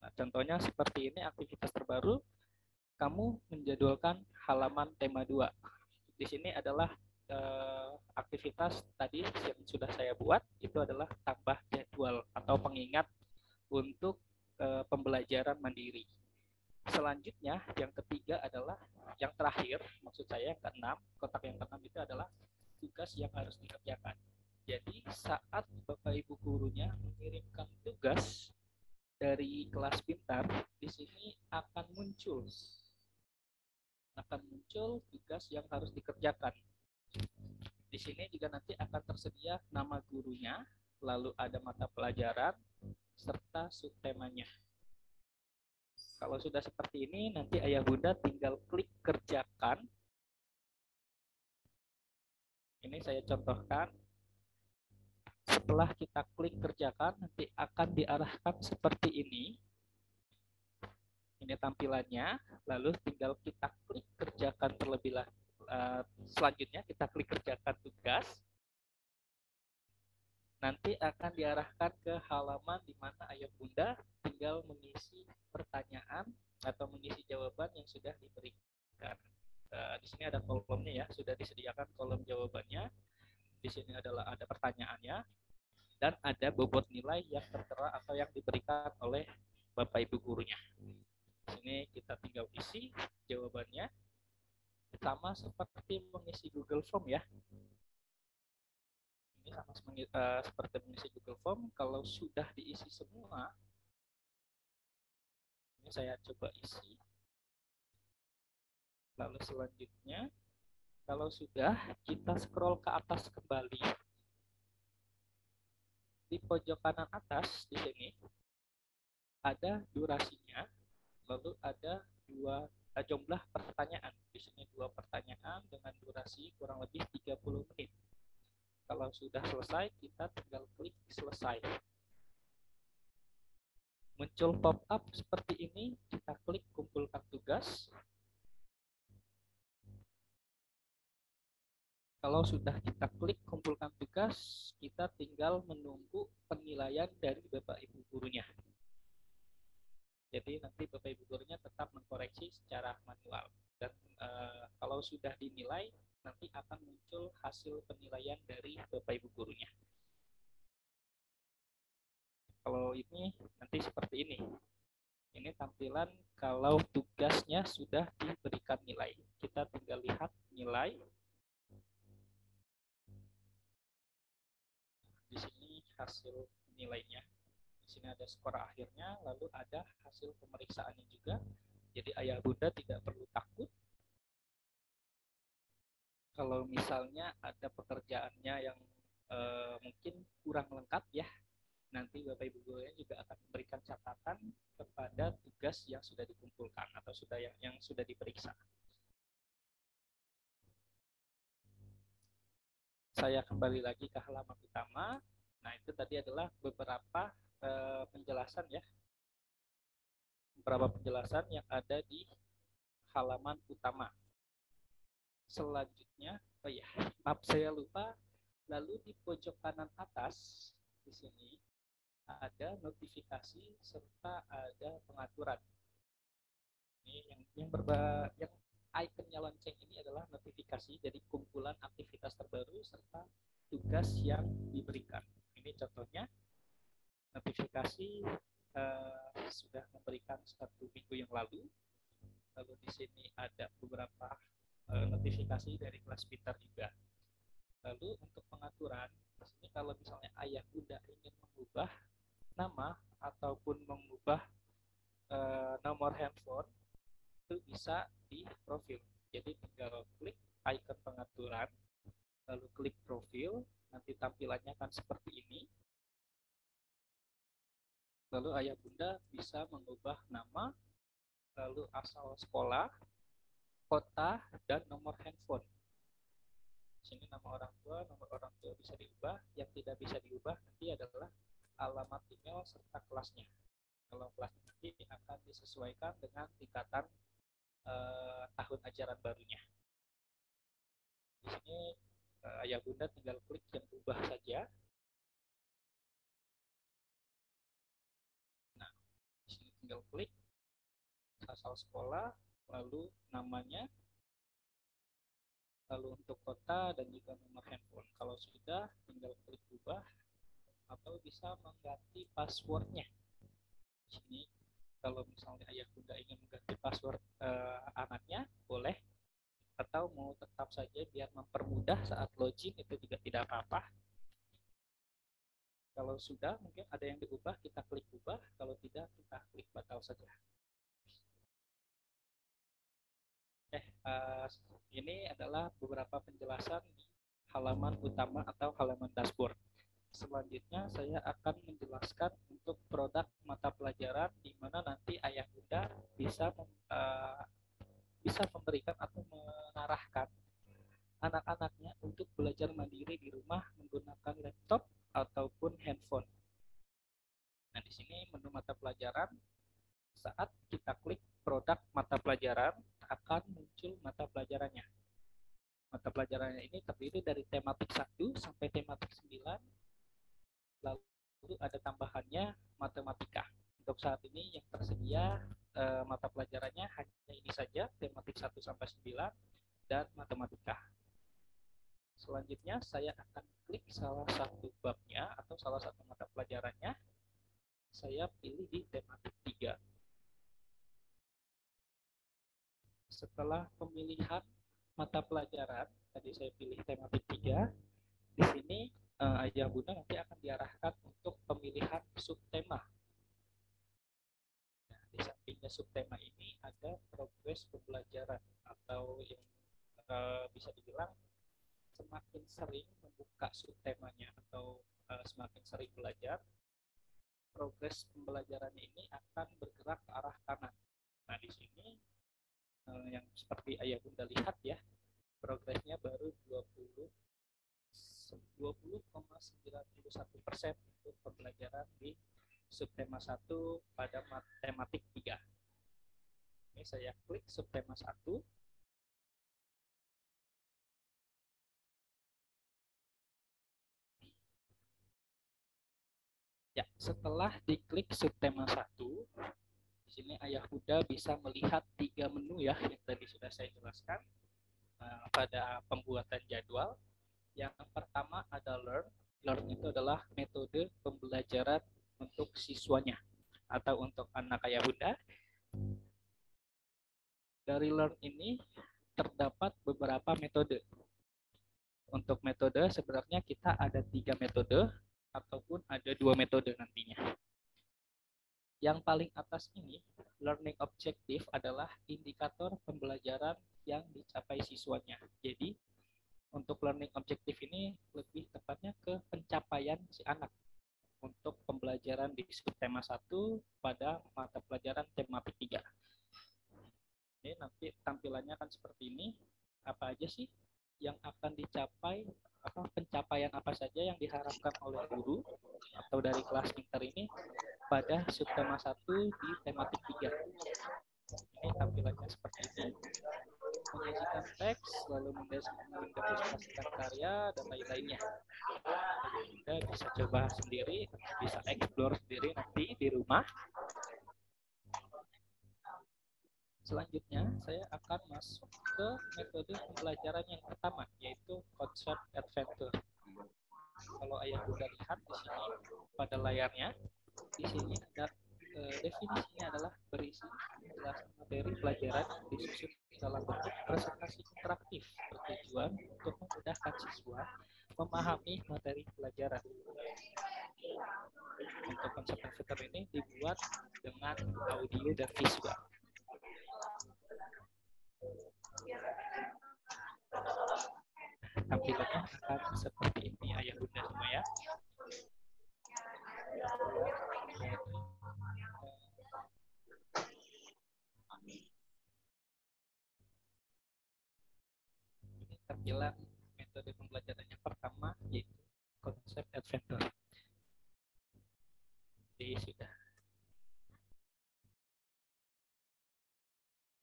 Nah, contohnya seperti ini, aktivitas terbaru, kamu menjadwalkan halaman tema 2. Di sini adalah aktivitas tadi yang sudah saya buat, itu adalah tambah jadwal atau pengingat untuk pembelajaran mandiri. Selanjutnya, yang ketiga adalah, yang terakhir, maksud saya yang keenam, kotak yang keenam itu adalah tugas yang harus dikerjakan. Jadi saat Bapak Ibu gurunya mengirimkan tugas dari kelas pintar, di sini akan muncul tugas yang harus dikerjakan. Di sini juga nanti akan tersedia nama gurunya, lalu ada mata pelajaran, serta subtemanya. Kalau sudah seperti ini, nanti ayah bunda tinggal klik kerjakan. Ini saya contohkan. Setelah kita klik kerjakan, nanti akan diarahkan seperti ini. Ini tampilannya, lalu tinggal kita klik kerjakan terlebih selanjutnya kita klik kerjakan tugas. Nanti akan diarahkan ke halaman di mana ayah bunda tinggal mengisi pertanyaan atau mengisi jawaban yang sudah diberikan. Di sini ada kolomnya ya, sudah disediakan kolom jawabannya. Di sini adalah ada pertanyaannya dan ada bobot nilai yang tertera atau yang diberikan oleh Bapak Ibu gurunya. Di sini kita tinggal isi jawabannya, sama seperti mengisi Google Form ya. Ini sama seperti mengisi Google Form. Kalau sudah diisi semua, ini saya coba isi. Lalu selanjutnya, kalau sudah, kita scroll ke atas kembali. Di pojok kanan atas di sini ada durasinya, lalu ada jumlah pertanyaan. Di sini 2 pertanyaan dengan durasi kurang lebih 30 menit. Kalau sudah selesai, kita tinggal klik selesai. Muncul pop-up seperti ini, kita klik kumpulkan tugas. Kalau sudah kita klik kumpulkan tugas, kita tinggal menunggu penilaian dari Bapak Ibu gurunya. Jadi nanti Bapak Ibu gurunya tetap mengkoreksi secara manual. Dan kalau sudah dinilai, nanti akan muncul hasil penilaian dari Bapak Ibu gurunya. Kalau ini nanti seperti ini. Ini tampilan kalau tugasnya sudah diberikan nilai. Kita tinggal lihat nilai. Di sini hasil nilainya. Di sini ada skor akhirnya, lalu ada hasil pemeriksaannya juga. Jadi ayah bunda tidak perlu takut kalau misalnya ada pekerjaannya yang mungkin kurang lengkap ya. Nanti Bapak Ibu gurunya juga akan memberikan catatan kepada tugas yang sudah dikumpulkan atau yang sudah diperiksa. Saya kembali lagi ke halaman utama. Nah, itu tadi adalah beberapa penjelasan ya. Beberapa penjelasan yang ada di halaman utama. Selanjutnya, oh ya, maaf saya lupa. Lalu di pojok kanan atas di sini ada notifikasi serta ada pengaturan. Ini yang ikonnya lonceng ini adalah notifikasi, jadi kumpulan aktivitas terbaru serta tugas yang diberikan. Ini contohnya, notifikasi sudah memberikan 1 minggu yang lalu. Lalu di sini ada beberapa notifikasi dari kelas pintar juga. Lalu untuk pengaturan, di sini kalau misalnya ayah bunda ingin mengubah nama ataupun mengubah nomor handphone, itu bisa di profil. Jadi tinggal klik icon pengaturan, lalu klik profil, nanti tampilannya akan seperti ini. Lalu ayah bunda bisa mengubah nama, lalu asal sekolah, kota, dan nomor handphone. Di sini nomor orang tua bisa diubah. Yang tidak bisa diubah nanti adalah alamat email serta kelasnya. Kalau kelasnya nanti akan disesuaikan dengan tingkatan tahun ajaran barunya. Di sini ayah bunda tinggal klik yang ubah saja, asal sekolah, lalu namanya, lalu untuk kota dan juga nomor handphone. Kalau sudah, tinggal klik ubah atau bisa mengganti passwordnya. Di sini kalau misalnya ayah bunda ingin mengganti password anaknya, boleh. Atau mau tetap saja biar mempermudah saat login, itu juga tidak apa-apa. Kalau sudah, mungkin ada yang diubah, kita klik ubah. Kalau tidak, kita klik batal saja. Ini adalah beberapa penjelasan di halaman utama atau halaman dashboard. Selanjutnya saya akan menjelaskan untuk produk mata pelajaran di mana nanti ayah bunda bisa memberikan atau mengarahkan anak-anaknya untuk belajar mandiri di rumah menggunakan laptop ataupun handphone. Nah, di sini menu mata pelajaran, saat kita klik produk mata pelajaran, akan muncul mata pelajarannya. Mata pelajarannya ini terdiri dari tematik 1 sampai tematik 9, lalu ada tambahannya matematika. Untuk saat ini yang tersedia mata pelajarannya hanya ini saja, tematik 1 sampai 9 dan matematika. Selanjutnya saya akan klik salah satu babnya atau salah satu mata pelajarannya. Saya pilih di tematik 3. Setelah pemilihan mata pelajaran, tadi saya pilih tematik 3. Di sini ayah bunda nanti akan diarahkan untuk pemilihan subtema. Nah, di sampingnya subtema ini ada progres pembelajaran atau yang bisa dibilang semakin sering membuka subtemanya atau semakin sering belajar, progres pembelajarannya ini akan bergerak ke arah kanan. Nah, di sini yang seperti ayah bunda lihat ya, progresnya baru 20,91% untuk pembelajaran di subtema 1 pada tematik 3. Ini saya klik subtema 1. Ya, setelah diklik subtema 1, di sini ayah bunda bisa melihat 3 menu ya yang tadi sudah saya jelaskan pada pembuatan jadwal. Yang pertama ada learn. Learn itu adalah metode pembelajaran untuk siswanya atau untuk anak ayah bunda. Dari learn ini terdapat beberapa metode. Untuk metode sebenarnya kita ada 3 metode ataupun ada 2 metode nantinya. Yang paling atas ini, learning objective adalah indikator pembelajaran yang dicapai siswanya. Jadi, untuk learning objective ini lebih tepatnya ke pencapaian si anak untuk pembelajaran di subtema 1 pada mata pelajaran tematik 3. Ini nanti tampilannya akan seperti ini. Apa aja sih yang akan dicapai, pencapaian apa saja yang diharapkan oleh guru atau dari kelas pintar ini pada subtema 1 di tematik 3. Ini tampilannya seperti ini. Menyajikan teks, lalu mendemonstrasikan karya, dan lain-lainnya. Kita bisa coba sendiri, bisa explore sendiri nanti di rumah. Selanjutnya, saya akan masuk ke metode pembelajaran yang pertama, yaitu konsep adventure. Kalau ayah bunda lihat di sini pada layarnya, di sini ada definisinya adalah berisi penjelasan materi pelajaran disusun dalam bentuk presentasi interaktif bertujuan untuk memudahkan siswa memahami materi pelajaran. Untuk konsep adventure ini dibuat dengan audio dan visual. Tampilannya akan seperti ini ayah bunda semua ya. Ini tampilan metode pembelajaran yang pertama, yaitu konsep adventure.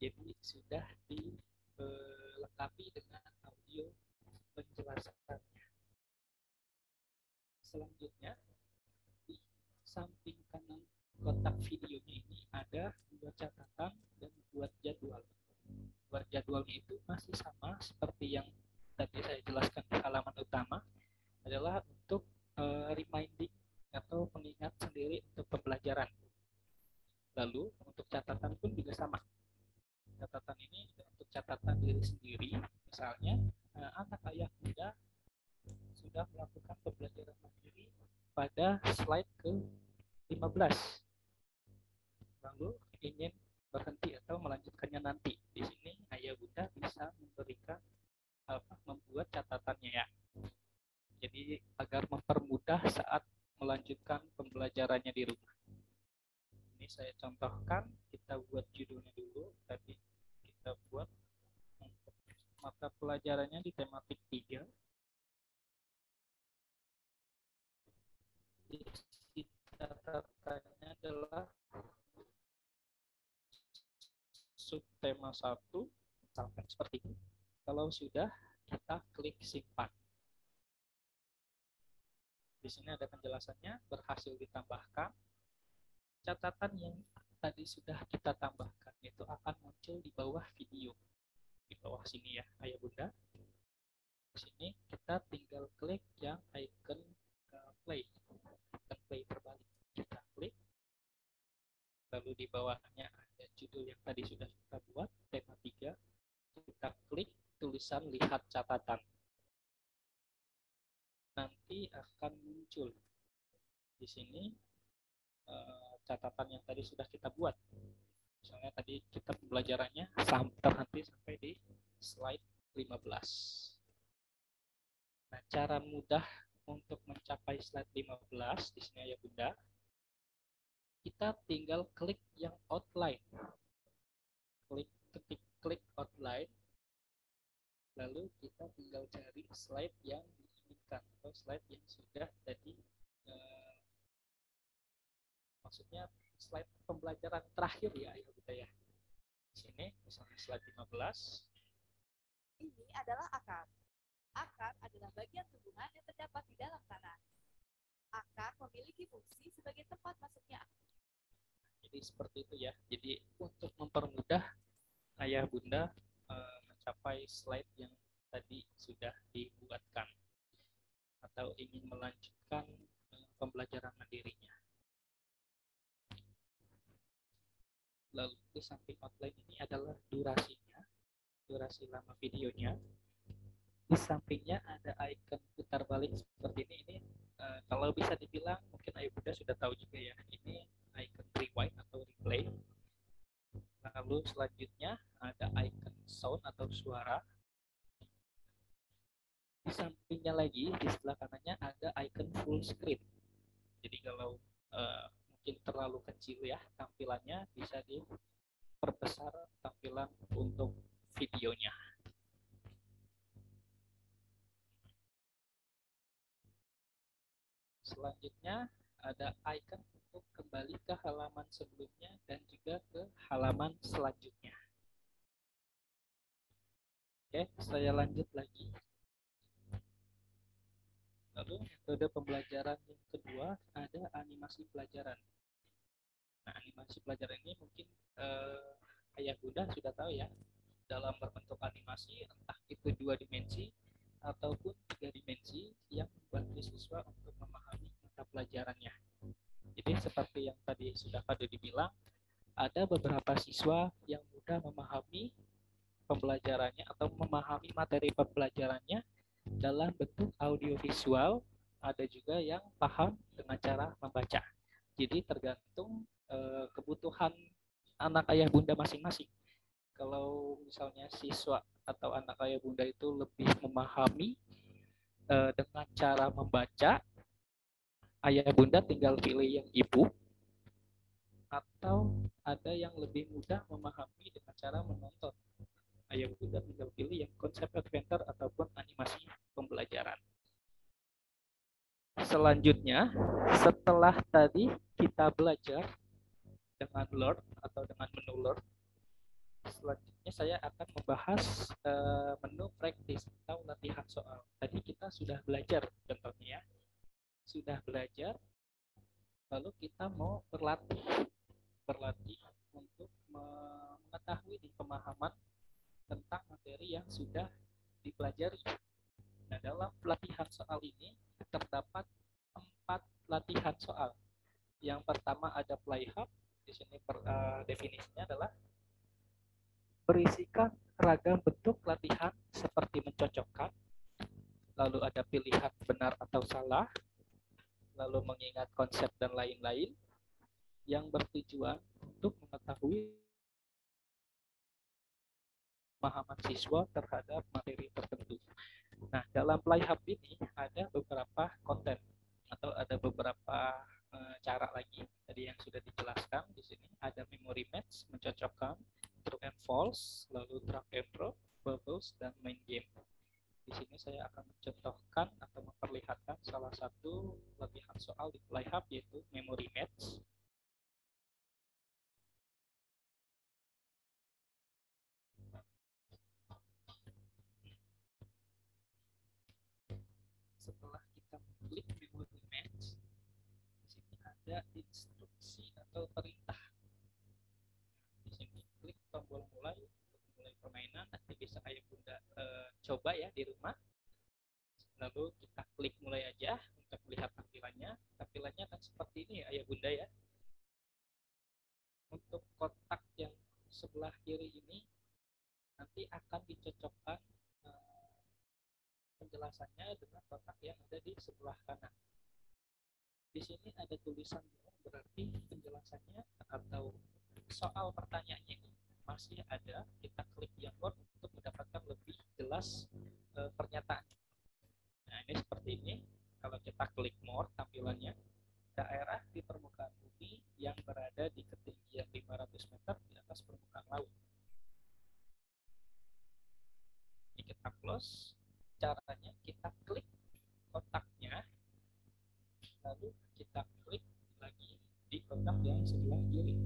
Jadi sudah dilengkapi dengan audio penjelasannya. Selanjutnya, di samping kanan kotak videonya ini ada buat catatan dan buat jadwal. Buat jadwalnya itu masih sama seperti yang tadi saya jelaskan di halaman utama, adalah untuk reminding atau pengingat sendiri untuk pembelajaran. Lalu untuk catatan pun juga sama. Catatan ini untuk catatan diri sendiri, misalnya anak ayah bunda sudah melakukan pembelajaran mandiri pada slide ke-15. Lalu ingin berhenti atau melanjutkannya nanti. Di sini ayah bunda bisa memberikan membuat catatannya ya. Jadi agar mempermudah saat melanjutkan pembelajarannya di rumah. Ini saya contohkan, kita buat judulnya dulu. Tadi kita buat mata pelajarannya di tematik 3. Catatannya adalah subtema 1, misalkan seperti ini. Kalau sudah, kita klik simpan. Di sini ada penjelasannya, berhasil ditambahkan. Catatan yang tadi sudah kita tambahkan itu akan muncul di bawah video. Di bawah sini ya, ayah bunda. Di sini kita tinggal klik yang icon play. Icon play terbalik. Kita klik. Lalu di bawahnya ada judul yang tadi sudah kita buat, tema 3. Kita klik tulisan lihat catatan. Nanti akan muncul di sini catatan yang tadi sudah kita buat. Misalnya tadi kita pembelajarannya terhenti sampai di slide 15. Nah, cara mudah untuk mencapai slide 15 di sini ya bunda, kita tinggal klik yang outline. Klik outline, lalu kita tinggal cari slide yang diinginkan atau slide yang sudah tadi maksudnya slide pembelajaran terakhir ya bunda ya. Di sini misalnya slide 15. Ini adalah akar. Akar adalah bagian tumbuhan yang terdapat di dalam tanah. Akar memiliki fungsi sebagai tempat masuknya. Jadi seperti itu ya. Jadi untuk mempermudah ayah bunda mencapai slide yang tadi sudah dibuatkan atau ingin melanjutkan pembelajaran mandirinya. Lalu di samping outline ini adalah durasinya, durasi lama videonya. Di sampingnya ada icon putar balik seperti ini. Ini kalau bisa dibilang mungkin ayah bunda sudah tahu juga ya. Ini icon rewind atau replay. Lalu selanjutnya ada icon sound atau suara. Di sampingnya lagi di sebelah kanannya ada icon full screen. Jadi kalau mungkin terlalu kecil ya tampilannya, bisa diperbesar tampilan untuk videonya. Selanjutnya ada icon untuk kembali ke halaman sebelumnya dan juga ke halaman selanjutnya. Oke, saya lanjut lagi. Lalu metode pembelajaran yang kedua ada animasi pelajaran. Nah, animasi pelajaran ini mungkin ayah bunda sudah tahu ya, dalam berbentuk animasi entah itu 2 dimensi ataupun 3 dimensi yang membantu siswa untuk memahami mata pelajarannya. Jadi seperti yang tadi sudah Pak Dodi bilang, ada beberapa siswa yang mudah memahami pembelajarannya atau memahami materi pembelajarannya dalam bentuk audiovisual, ada juga yang paham dengan cara membaca. Jadi tergantung kebutuhan anak ayah bunda masing-masing. Kalau misalnya siswa atau anak ayah bunda itu lebih memahami dengan cara membaca, ayah bunda tinggal pilih yang ibu. Atau ada yang lebih mudah memahami dengan cara menonton, ayah bunda tinggal pilih yang konsep adventure ataupun animasi pembelajaran. Selanjutnya, setelah tadi kita belajar dengan Learn atau dengan menu Learn, selanjutnya saya akan membahas menu praktis atau latihan soal. Tadi kita sudah belajar contohnya ya. Sudah belajar Lalu kita mau berlatih untuk mengetahui di pemahaman tentang materi yang sudah dipelajari. Nah, dalam pelatihan soal ini terdapat 4 latihan soal. Yang pertama ada play hub. Di sini definisinya adalah berisikan ragam bentuk latihan seperti mencocokkan, lalu ada pilihan benar atau salah, lalu mengingat konsep dan lain-lain yang bertujuan untuk mengetahui pemahaman siswa terhadap materi tertentu. Nah, dalam play hub ini ada beberapa konten atau ada beberapa cara lagi tadi yang sudah dijelaskan. Di sini ada memory match, mencocokkan, true and false, lalu drag and drop, bubbles, dan main game. Di sini saya akan mencontohkan atau memperlihatkan salah satu latihan soal di play hub, yaitu memory match. Setelah kita klik memory match, di sini ada instruksi atau perintah. Di sini klik tombol mulai untuk mulai permainan. Nanti bisa ayah bunda coba ya di rumah. Lalu kita klik mulai aja untuk melihat tampilannya. Tampilannya akan seperti ini ya ayah bunda ya. Untuk kotak yang sebelah kiri ini nanti akan dicocokkan penjelasannya dengan kotak yang ada di sebelah kanan. Di sini ada tulisan berarti penjelasannya atau soal pertanyaannya ini masih ada. Kita klik yang more untuk mendapatkan lebih jelas pernyataan. Nah, ini seperti ini. Kalau kita klik more, tampilannya daerah di permukaan bumi yang berada di ketinggian 500 meter di atas permukaan laut. Ini kita close. Caranya kita klik kotaknya, lalu kita klik lagi di kotak yang sebelah kiri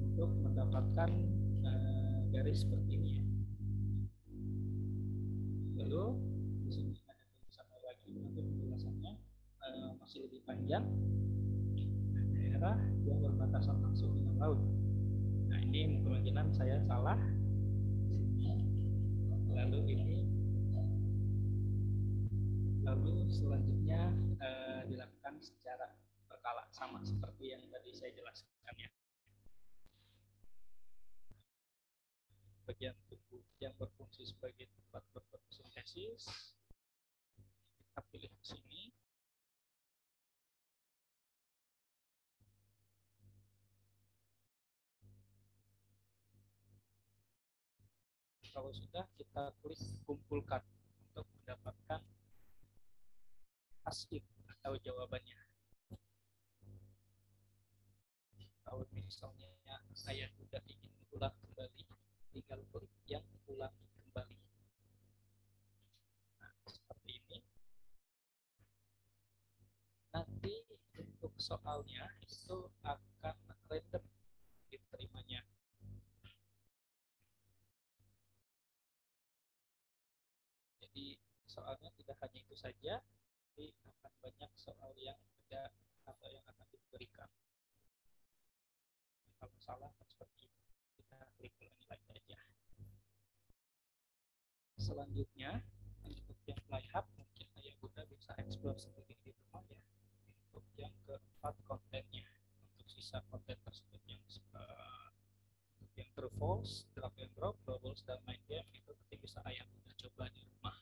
untuk mendapatkan garis seperti ini ya. Lalu di sini ada tulisan lagi untuk penjelasannya masih lebih panjang. Daerah yang berbatasan langsung dengan laut. Nah, ini kemungkinan saya salah. Lalu selanjutnya dilakukan secara berkala sama seperti yang tadi saya jelaskan ya. Bagian tubuh yang berfungsi sebagai tempat berfotosintesis kita pilih di sini. Kalau sudah, kita klik kumpulkan untuk mendapatkan hasil atau jawabannya. Kalau misalnya saya sudah ingin ulang kembali, tinggal klik yang ulangi kembali. Nah, seperti ini. Nanti untuk soalnya itu akan random diterimanya. Jadi soalnya tidak hanya itu saja, tapi akan banyak soal yang ada atau yang akan diberikan. Kalau salah seperti itu, kita klik ulangi lagi aja. Selanjutnya untuk yang play hub mungkin ayah bunda bisa explore sendiri di rumah ya. Untuk yang keempat kontennya, untuk sisa konten tersebut yang true false, drag and drop, bubbles, dan main game itu nanti bisa ayah bunda coba di rumah.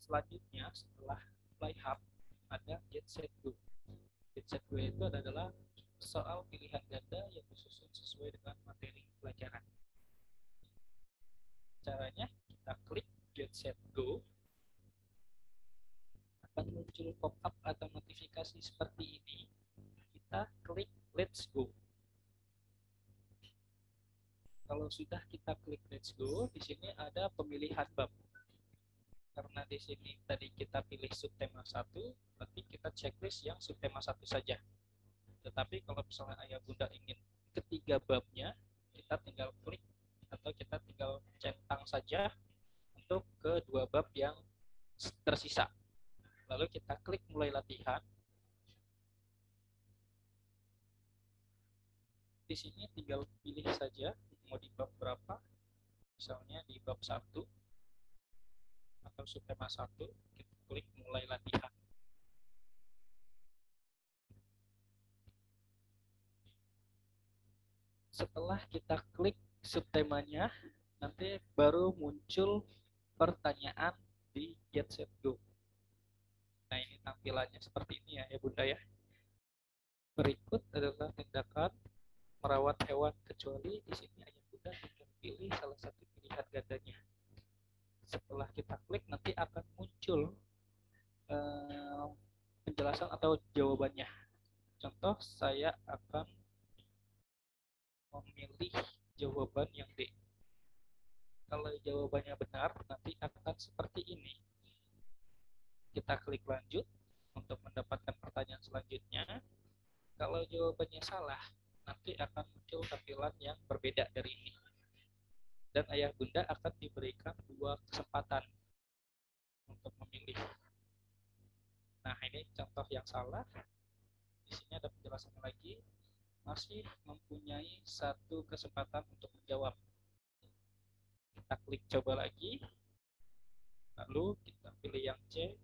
Selanjutnya setelah play hub ada get set go. Get set go itu adalah soal pilihan ganda yang disusun sesuai dengan materi pelajaran. Caranya kita klik get set go, akan muncul pop-up atau notifikasi seperti ini. Kita klik let's go. Kalau sudah kita klik let's go, di sini ada pemilihan bab. Karena di sini tadi kita pilih subtema 1, berarti kita checklist yang subtema 1 saja. Tetapi kalau misalnya ayah bunda ingin ketiga babnya, kita tinggal klik atau kita tinggal centang saja untuk kedua bab yang tersisa. Lalu kita klik mulai latihan. di sini tinggal pilih saja mau di bab berapa. Misalnya di bab 1 atau subtema 1, kita klik mulai latihan. Setelah kita klik subtemanya, nanti baru muncul pertanyaan di Get Set Go. Nah, ini tampilannya seperti ini ya Bunda ya. Berikut adalah tindakan merawat hewan, kecuali di sini Ayah Bunda tinggal pilih salah satu pilihan gandanya. Setelah kita klik nanti akan muncul penjelasan atau jawabannya. Contoh, saya akan memilih jawaban yang D. Kalau jawabannya benar, nanti akan seperti ini. Kita klik lanjut untuk mendapatkan pertanyaan selanjutnya. Kalau jawabannya salah, nanti akan muncul tampilan yang berbeda dari ini. Dan Ayah Bunda akan diberikan 2 kesempatan untuk memilih. Nah, ini contoh yang salah. Di sini ada penjelasannya lagi. Masih mempunyai 1 kesempatan untuk menjawab. Kita klik coba lagi. Lalu kita pilih yang C.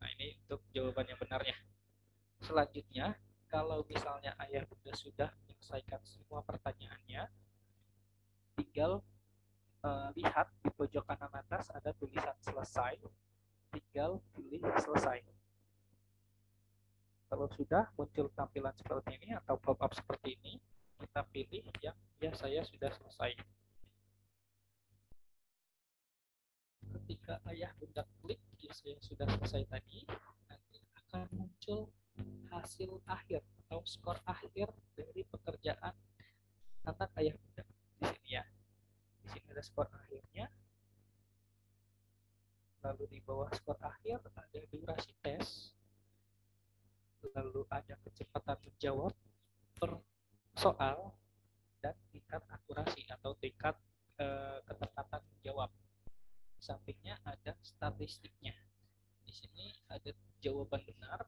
Nah, ini untuk jawaban yang benarnya. Selanjutnya, kalau misalnya Ayah Bunda sudah menyelesaikan semua pertanyaannya, tinggal lihat di pojok kanan atas ada tulisan selesai, tinggal pilih selesai. Kalau sudah muncul tampilan seperti ini atau pop-up seperti ini, kita pilih yang ya saya sudah selesai. Ketika Ayah Bunda klik ya saya sudah selesai tadi, nanti akan muncul hasil akhir atau skor akhir dari pekerjaan anak Ayah Bunda di sini ya. Di sini ada skor akhirnya. Lalu di bawah skor akhir ada durasi tes. Lalu ada kecepatan menjawab per soal dan tingkat akurasi atau tingkat ketepatan menjawab. Sampingnya ada statistiknya. Di sini ada jawaban benar,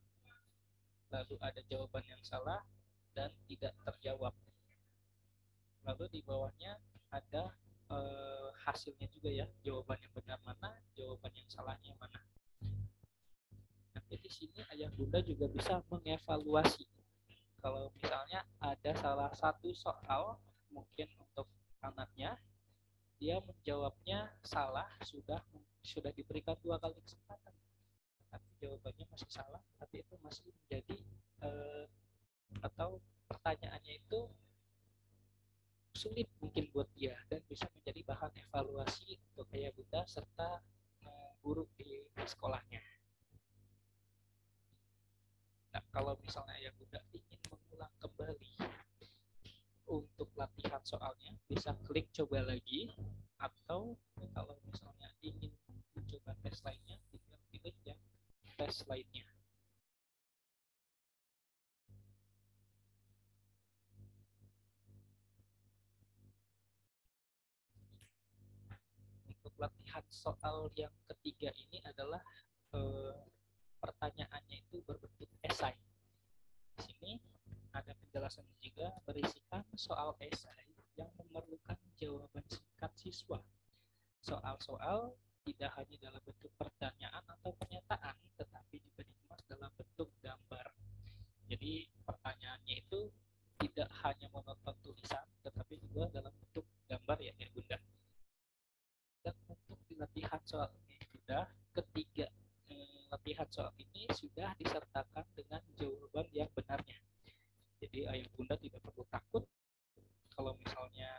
lalu ada jawaban yang salah dan tidak terjawab. Lalu di bawahnya ada hasilnya juga ya, jawaban yang benar mana, jawaban yang salahnya mana. Nanti di sini Ayah Bunda juga bisa mengevaluasi. Kalau misalnya ada salah satu soal mungkin untuk anaknya, dia menjawabnya salah, sudah diberikan 2 kali kesempatan, tapi jawabannya masih salah, tapi itu masih menjadi atau pertanyaannya itu sulit mungkin buat dia dan bisa menjadi bahan evaluasi untuk Ayah Bunda serta guru di sekolahnya. Nah, kalau misalnya Ayah Bunda ingin mengulang kembali untuk latihan soalnya, bisa klik coba lagi, atau kalau misalnya ingin mencoba tes lainnya, tinggal pilih yang tes lainnya. Untuk latihan soal yang ketiga ini adalah pertanyaannya itu berbentuk esai. Di sini ada penjelasan juga berisikan soal esai yang memerlukan jawaban singkat siswa. Soal-soal tidak hanya dalam bentuk pertanyaan atau pernyataan, tetapi juga dikemas dalam bentuk gambar. Jadi pertanyaannya itu tidak hanya monoton tulisan, tetapi juga dalam bentuk gambar ya Bunda. Dan untuk di latihan soal ini sudah ketiga latihan soal ini sudah disertakan dengan jawaban yang benarnya. Jadi Ayah Bunda tidak perlu takut kalau misalnya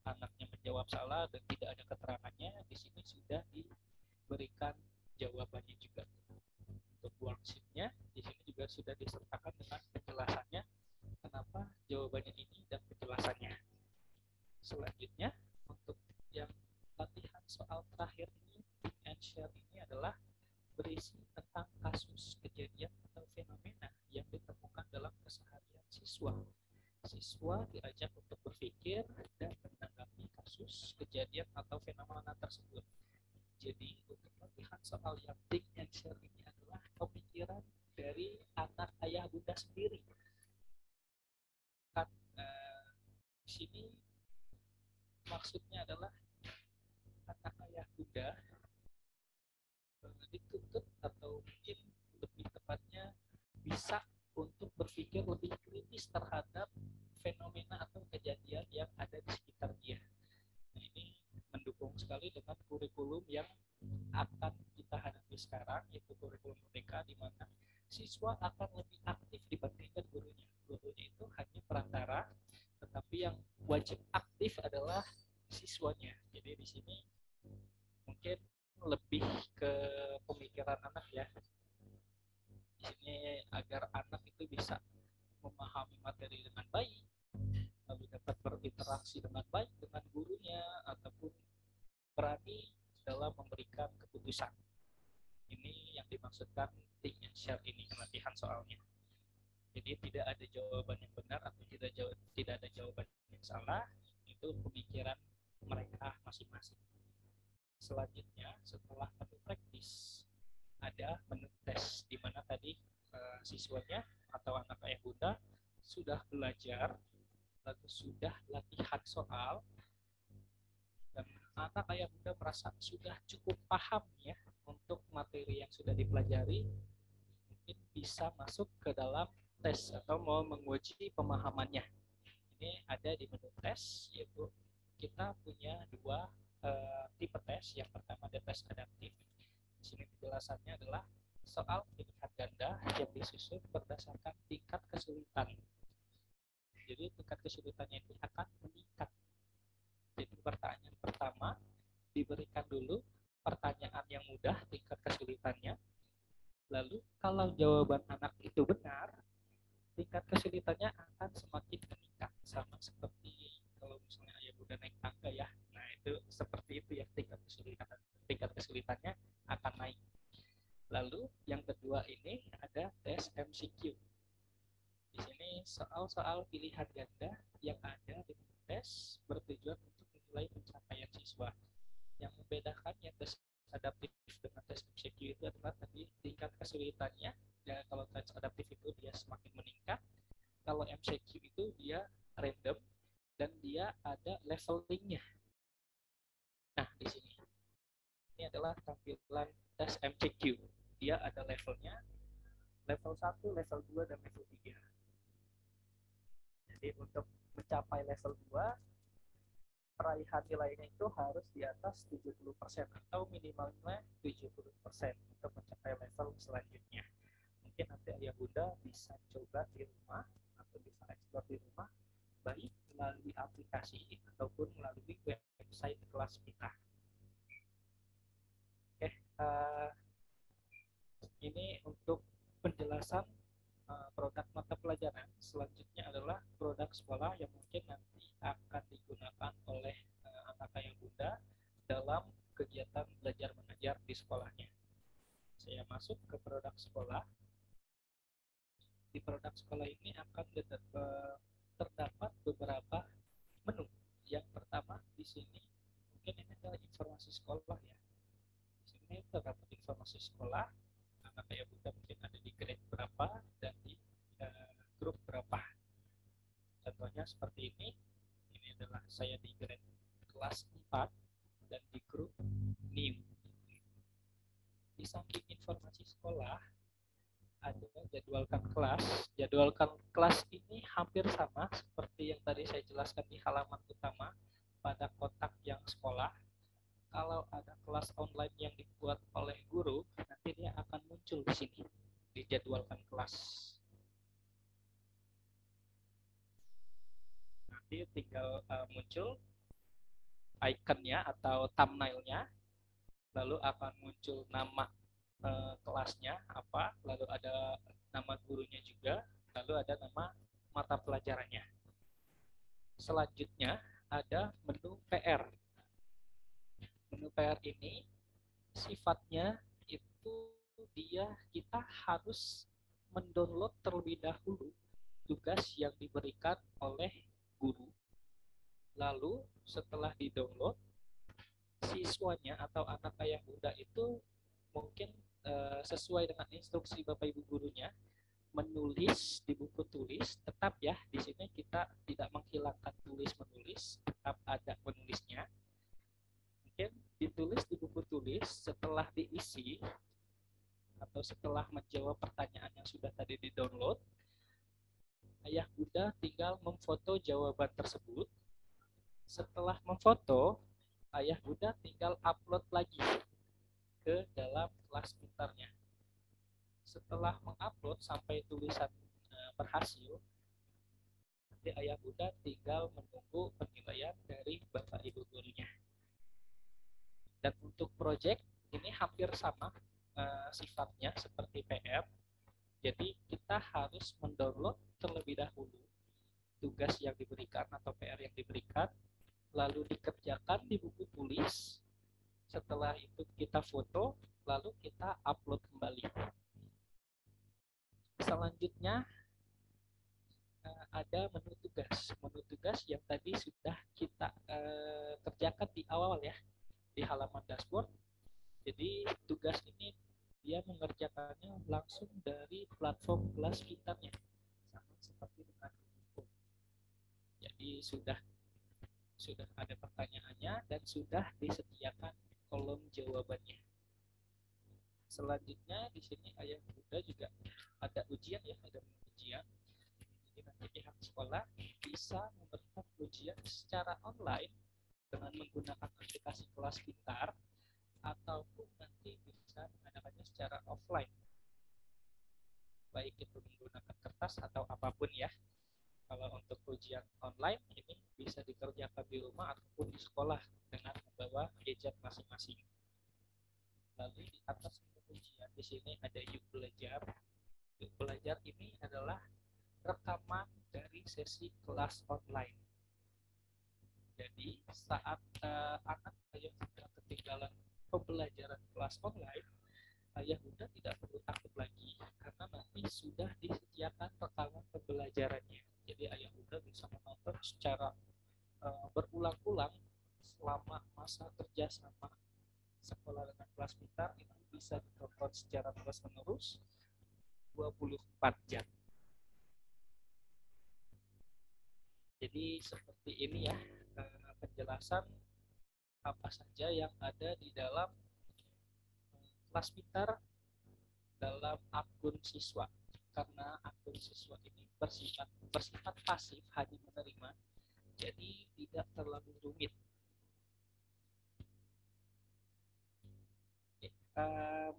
anaknya menjawab salah dan tidak ada keterangannya, di sini sudah diberikan jawabannya juga. Untuk worksheet-nya di sini juga sudah disertakan dengan penjelasannya kenapa jawabannya ini dan penjelasannya. Selanjutnya untuk yang latihan soal terakhir ini, think and share ini adalah berisi tentang kasus kejadian atau fenomena yang ditemukan dalam keseharian siswa. Siswa diajak untuk berpikir dan menanggapi kasus kejadian atau fenomena tersebut. Jadi untuk latihan soal yang think and share ini adalah pemikiran dari anak Ayah Bunda sendiri. Kan berpikir lebih kritis terhadap fenomena atau kejadian yang ada di sekitar dia. Nah, ini mendukung sekali dengan kurikulum yang akan kita hadapi sekarang, yaitu kurikulum merdeka, di mana siswa akan lebih aktif dibandingkan gurunya. Gurunya itu hanya perantara, tetapi yang wajib aktif adalah siswanya. Jadi di sini mungkin lebih ke pemikiran anak ya. Di sini agar anak itu bisa memahami materi dengan baik, lalu dapat berinteraksi dengan baik dengan gurunya, ataupun berani dalam memberikan keputusan. Ini yang dimaksudkan think and share ini, latihan soalnya. Jadi tidak ada jawaban yang benar atau tidak ada jawaban yang salah, itu pemikiran mereka masing-masing. Selanjutnya, setelah menu praktis, ada menu tes, di mana tadi siswanya atau anak ayah bunda sudah belajar, lalu sudah latihan soal, dan anak ayah bunda merasa sudah cukup paham ya untuk materi yang sudah dipelajari, mungkin bisa masuk ke dalam tes atau mau menguji pemahamannya. Ini ada di menu tes, yaitu kita punya dua tipe tes. Yang pertama ada tes adaptif. Di sini penjelasannya adalah soal pilihan ganda yang disusun berdasarkan tingkat kesulitan. Jadi tingkat kesulitannya ini akan meningkat. Jadi pertanyaan pertama diberikan dulu pertanyaan yang mudah tingkat kesulitannya. Lalu kalau jawaban anak itu benar, tingkat kesulitannya akan semakin meningkat, sama seperti kalau misalnya ayah bunda naik tangga ya. Nah itu seperti itu ya, tingkat kesulitannya akan naik. Lalu yang kedua ini ada tes MCQ. Di sini soal-soal pilihan ganda yang ada di tes bertujuan untuk menilai pencapaian siswa. Yang membedakannya tes adaptif dengan tes MCQ itu adalah tadi tingkat kesulitannya. Ya, kalau tes adaptif itu dia semakin meningkat, kalau MCQ itu dia random dan dia ada levelingnya. Nah di sini ini adalah tampilan tes MCQ. Dia ada levelnya, level 1, level 2, dan level 3. Jadi untuk mencapai level 2, peraihan nilainya itu harus di atas 70% atau minimalnya 70% untuk mencapai level selanjutnya. Mungkin nanti ayah bunda bisa coba di rumah atau bisa eksplor di rumah, baik melalui aplikasi ataupun melalui website kelas kita. Oke, ini untuk penjelasan produk mata pelajaran. Selanjutnya adalah produk sekolah yang mungkin nanti akan digunakan oleh anak ayah bunda dalam kegiatan belajar mengajar di sekolahnya. Saya masuk ke produk sekolah. Di produk sekolah ini akan terdapat beberapa menu. Yang pertama di sini mungkin ini adalah informasi sekolah ya. Di sini terdapat informasi sekolah. Anak ayah bunda mungkin ada di grade berapa dan di grup berapa. Contohnya seperti ini. Ini adalah saya di grade kelas 4 dan di grup new. Di samping informasi sekolah ada jadwalkan kelas. Jadwalkan kelas ini hampir sama seperti yang tadi saya jelaskan di halaman utama pada kotak yang sekolah. Kalau ada kelas online yang dibuat oleh guru, nanti dia akan muncul di sini, di jadwalkan kelas. Nanti tinggal muncul ikonnya atau thumbnailnya, lalu akan muncul nama kelasnya apa, lalu ada nama gurunya juga, lalu ada nama mata pelajarannya. Selanjutnya ada menu PR. Menu PR ini sifatnya itu kita harus mendownload terlebih dahulu tugas yang diberikan oleh guru. Lalu setelah di-download, siswanya atau anak ayah bunda itu mungkin sesuai dengan instruksi Bapak Ibu gurunya menulis di buku tulis. Tetap ya, di sini kita tidak menghilangkan tulis menulis, tetap ada penulisnya. Mungkin ditulis di buku tulis, setelah diisi atau setelah menjawab pertanyaan yang sudah tadi di-download, ayah bunda tinggal memfoto jawaban tersebut. Setelah memfoto, ayah bunda tinggal upload lagi ke dalam kelas pintarnya. Setelah mengupload sampai tulisan berhasil, nanti ayah bunda tinggal menunggu penilaian dari bapak ibu gurunya. Dan untuk project ini hampir sama sifatnya seperti PR. Jadi kita harus mendownload terlebih dahulu tugas yang diberikan atau PR yang diberikan, lalu dikerjakan di buku tulis. Setelah itu kita foto, lalu kita upload kembali. Selanjutnya ada menu tugas. Menu tugas yang tadi sudah kita kerjakan di awal ya, di halaman dashboard. Jadi tugas ini dia mengerjakannya langsung dari platform kelas pintarnya, sama seperti dengan info. Jadi sudah ada pertanyaannya dan sudah disediakan kolom jawabannya. Selanjutnya di sini ayah bunda juga ada ujian ya, ada ujian. Jadi nanti pihak sekolah bisa memberikan ujian secara online dengan menggunakan aplikasi kelas pintar, ataupun nanti bisa mengadakannya secara offline, baik itu menggunakan kertas atau apapun ya. Kalau untuk ujian online ini bisa dikerjakan di rumah ataupun di sekolah dengan membawa gadget masing-masing. Lalu di atas ujian di sini ada Yuk Belajar. Yuk Belajar ini adalah rekaman dari sesi kelas online. Jadi saat anak ayah sudah ketinggalan pembelajaran kelas online, ayah bunda tidak perlu takut lagi karena nanti sudah disediakan rekaman pembelajarannya. Jadi ayah bunda bisa menonton secara berulang-ulang selama masa kerja sama sekolah dengan kelas pintar. Itu bisa ditonton secara terus-menerus 24 jam. Jadi seperti ini ya penjelasan apa saja yang ada di dalam kelas pintar dalam akun siswa. Karena akun siswa ini bersifat pasif, hanya menerima, jadi tidak terlalu rumit.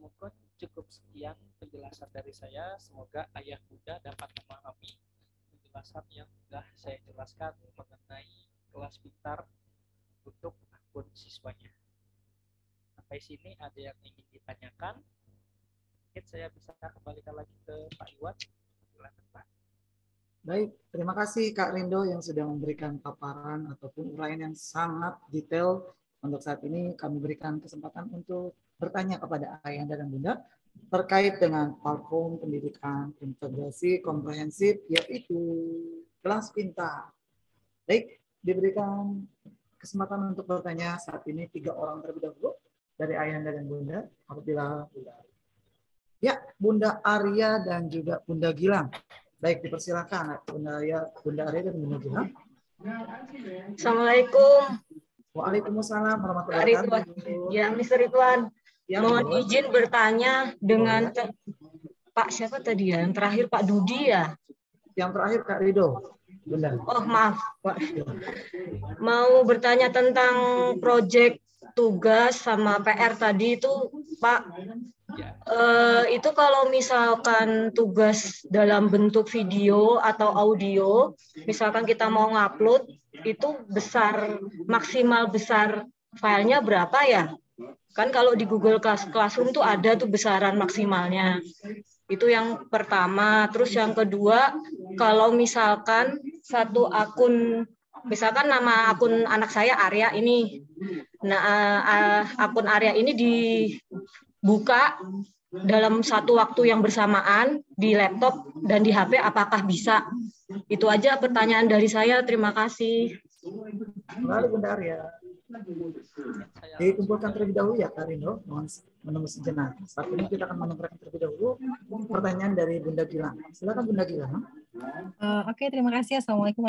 Mungkin cukup sekian penjelasan dari saya. Semoga ayah bunda dapat memahami penjelasan yang sudah saya jelaskan mengenai kelas pintar untuk akun siswanya. Sampai sini ada yang ingin ditanyakan? Mungkin saya bisa kembalikan lagi ke Pak Iwan. Silakan Pak. Baik, terima kasih Kak Rindo yang sudah memberikan paparan ataupun uraian yang sangat detail. Untuk saat ini kami berikan kesempatan untuk bertanya kepada ayahanda dan bunda terkait dengan platform pendidikan integrasi komprehensif yaitu kelas pintar. Baik, diberikan kesempatan untuk bertanya saat ini 3 orang terlebih dahulu dari ayahanda dan bunda. Apabila ya, Bunda Arya dan juga Bunda Gilang. Baik, dipersilakan Bunda Arya dan Bunda Gilang. Assalamualaikum. Waalaikumsalam warahmatullahi wabarakatuh. Ya, Mr. Ridwan. Mohon izin bertanya dengan Pak siapa tadi ya? Yang terakhir Pak Dudi ya? Yang terakhir Kak Rido. Bunda. Oh, maaf. Mau bertanya tentang proyek tugas sama PR tadi itu, Pak. Itu kalau misalkan tugas dalam bentuk video atau audio, misalkan kita mau ngupload, itu maksimal besar filenya berapa ya? Kan kalau di Google Classroom tuh ada tuh besaran maksimalnya. Itu yang pertama. Terus yang kedua, kalau misalkan satu akun, misalkan nama akun anak saya Arya ini. Nah, akun Arya ini dibuka dalam satu waktu yang bersamaan di laptop dan di HP, apakah bisa? Itu aja pertanyaan dari saya. Terima kasih. Lalu Bunda Arya. Dikumpulkan terlebih dahulu ya Kak Rindo, mohon menunggu sejenak. Saat ini kita akan mendengarkan terlebih dahulu pertanyaan dari Bunda Gilang. Silakan Bunda Gilang. Oke, terima kasih. Assalamualaikum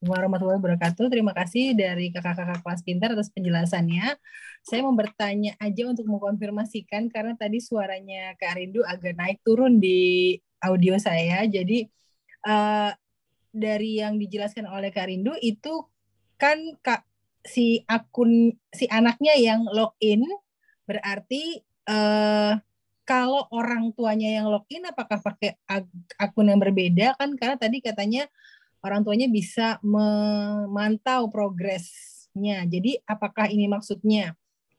warahmatullahi wabarakatuh. Terima kasih dari kakak-kakak kelas pintar atas penjelasannya. Saya mau bertanya aja untuk mengkonfirmasikan karena tadi suaranya Kak Rindu agak naik turun di audio saya. Jadi dari yang dijelaskan oleh Kak Rindu itu kan si anaknya yang login, berarti kalau orang tuanya yang login apakah pakai akun yang berbeda kan, karena tadi katanya orang tuanya bisa memantau progresnya. Jadi apakah ini maksudnya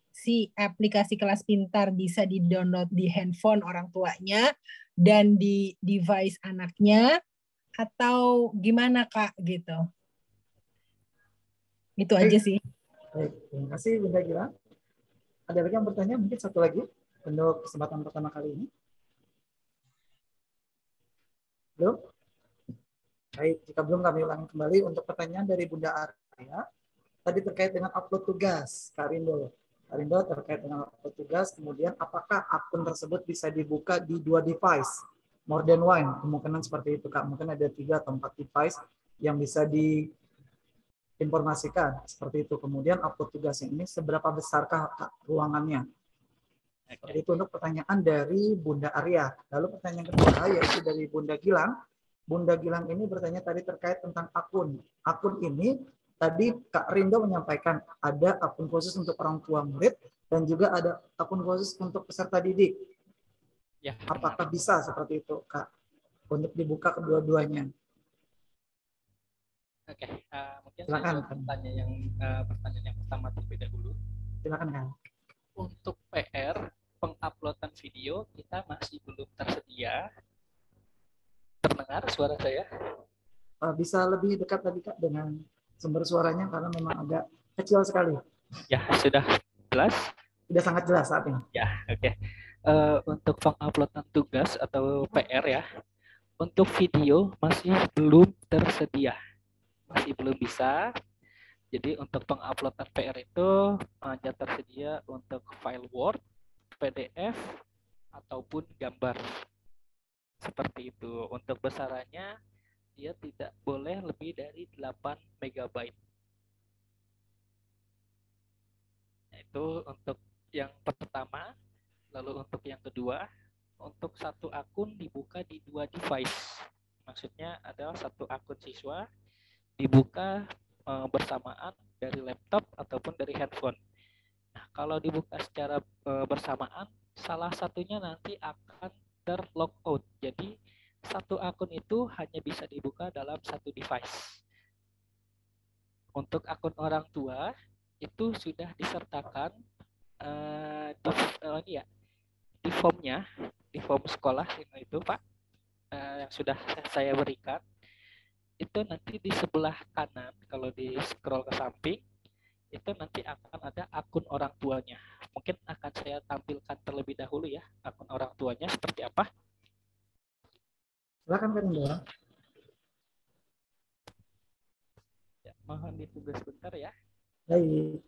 si aplikasi kelas pintar bisa di-download di handphone orang tuanya dan di device anaknya, atau gimana Kak gitu? Itu aja sih. Baik, terima kasih Bunda Gilang. Ada lagi yang bertanya? Mungkin satu lagi untuk kesempatan pertama kali ini. Belum? Baik, jika belum kami ulangi kembali untuk pertanyaan dari Bunda Arya. Tadi terkait dengan upload tugas, Kak Rindo. Kak Rindo terkait dengan upload tugas, kemudian apakah akun tersebut bisa dibuka di 2 device? More than one, kemungkinan seperti itu Kak. Mungkin ada 3 atau 4 device yang bisa diinformasikan. Seperti itu. Kemudian upload tugasnya ini seberapa besarkah Kak, ruangannya? Seperti itu untuk pertanyaan dari Bunda Arya. Lalu pertanyaan kedua yaitu dari Bunda Gilang. Bunda Gilang ini bertanya tadi terkait tentang akun. Akun ini tadi Kak Rindo menyampaikan ada akun khusus untuk orang tua murid dan juga ada akun khusus untuk peserta didik. Ya. Apakah bisa seperti itu Kak untuk dibuka kedua-duanya? Oke, mungkin silakan. Pertanyaan yang pertama terlebih dahulu. Silakan Kak. Untuk PR penguploadan video kita masih belum tersedia. Terdengar suara saya? Bisa lebih dekat tadi Kak dengan sumber suaranya karena memang agak kecil sekali. Ya, sudah jelas? Sudah sangat jelas saat ini. Ya, oke. Untuk penguploadan tugas atau PR ya, untuk video masih belum tersedia. Masih belum bisa. Jadi untuk penguploadan PR itu hanya tersedia untuk file Word, PDF, ataupun gambar. Seperti itu. Untuk besarannya dia tidak boleh lebih dari 8 MB. Itu untuk yang pertama. Lalu untuk yang kedua, untuk satu akun dibuka di 2 device. Maksudnya adalah satu akun siswa dibuka bersamaan dari laptop ataupun dari handphone. Nah, kalau dibuka secara bersamaan, salah satunya nanti akan terlogout. Jadi satu akun itu hanya bisa dibuka dalam satu device. Untuk akun orang tua itu sudah disertakan di formnya, di form sekolah itu Pak, yang sudah saya berikan. Itu nanti di sebelah kanan kalau di scroll ke samping itu nanti akan ada akun orang tuanya. Mungkin akan saya tampilkan terlebih dahulu ya, akun orang tuanya seperti apa. Silakan Kak Rindo. Ya, mohon ditunggu sebentar ya. Baik.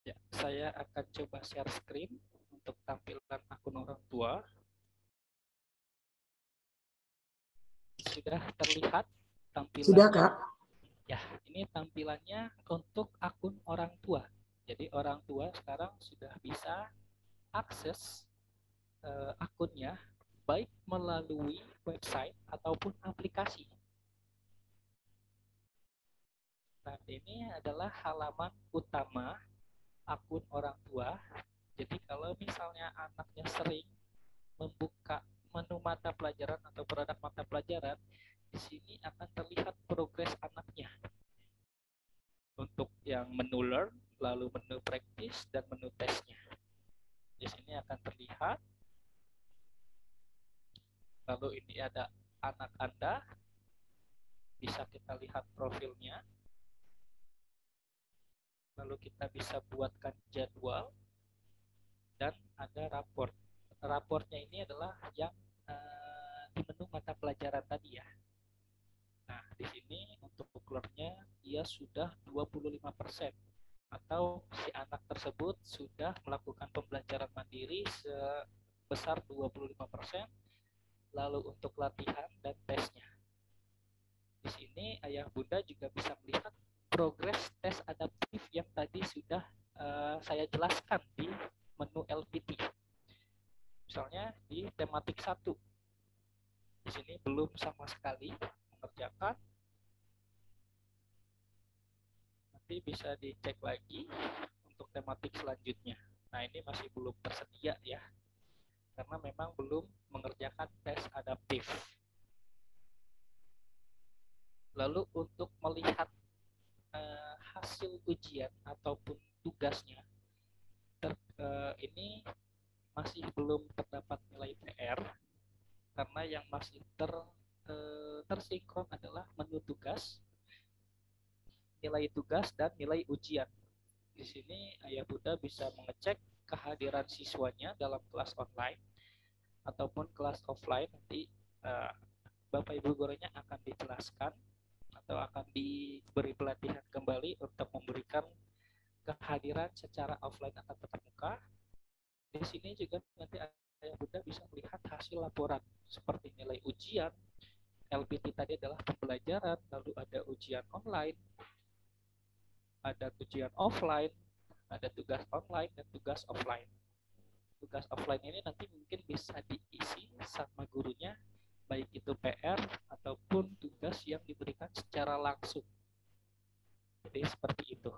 Ya, saya akan coba share screen untuk tampilan akun orang tua. Sudah terlihat tampilannya? Sudah Kak. Ya, ini tampilannya untuk akun orang tua. Jadi orang tua sekarang sudah bisa akses akunnya baik melalui website ataupun aplikasi. Nah, ini adalah halaman utama akun orang tua. Jadi kalau misalnya anaknya sering membuka menu mata pelajaran atau produk mata pelajaran, di sini akan terlihat progres anaknya. Untuk yang menu learn, lalu menu practice dan menu tesnya. Di sini akan terlihat. Lalu ini ada anak Anda. Bisa kita lihat profilnya. Lalu kita bisa buatkan jadwal dan ada raport. Raportnya ini adalah yang di menu mata pelajaran tadi ya. Nah, di sini untuk bukulernya dia sudah 25%, atau si anak tersebut sudah melakukan pembelajaran mandiri sebesar 25%, lalu untuk latihan dan tesnya. Di sini ayah bunda juga bisa melihat progres tes adaptif yang tadi sudah saya jelaskan di menu LPT. Misalnya di tematik 1. Di sini belum sama sekali mengerjakan. Nanti bisa dicek lagi untuk tematik selanjutnya. Nah, ini masih belum tersedia ya. Karena memang belum mengerjakan tes adaptif. Lalu untuk melihat hasil ujian ataupun tugasnya, ini masih belum terdapat nilai PR, karena yang masih tersinkron adalah menu tugas, nilai tugas, dan nilai ujian. Di sini ayah bunda bisa mengecek kehadiran siswanya dalam kelas online ataupun kelas offline. Nanti Bapak Ibu gurunya akan dijelaskan atau akan diberi pelatihan kembali untuk memberikan kehadiran secara offline atau tatap muka. Di sini juga nanti ayah bunda bisa melihat hasil laporan seperti nilai ujian. LPT tadi adalah pembelajaran, lalu ada ujian online, ada ujian offline, ada tugas online dan tugas offline. Tugas offline ini nanti mungkin bisa diisi sama gurunya, baik itu PR ataupun tugas yang diberikan secara langsung. Jadi seperti itu.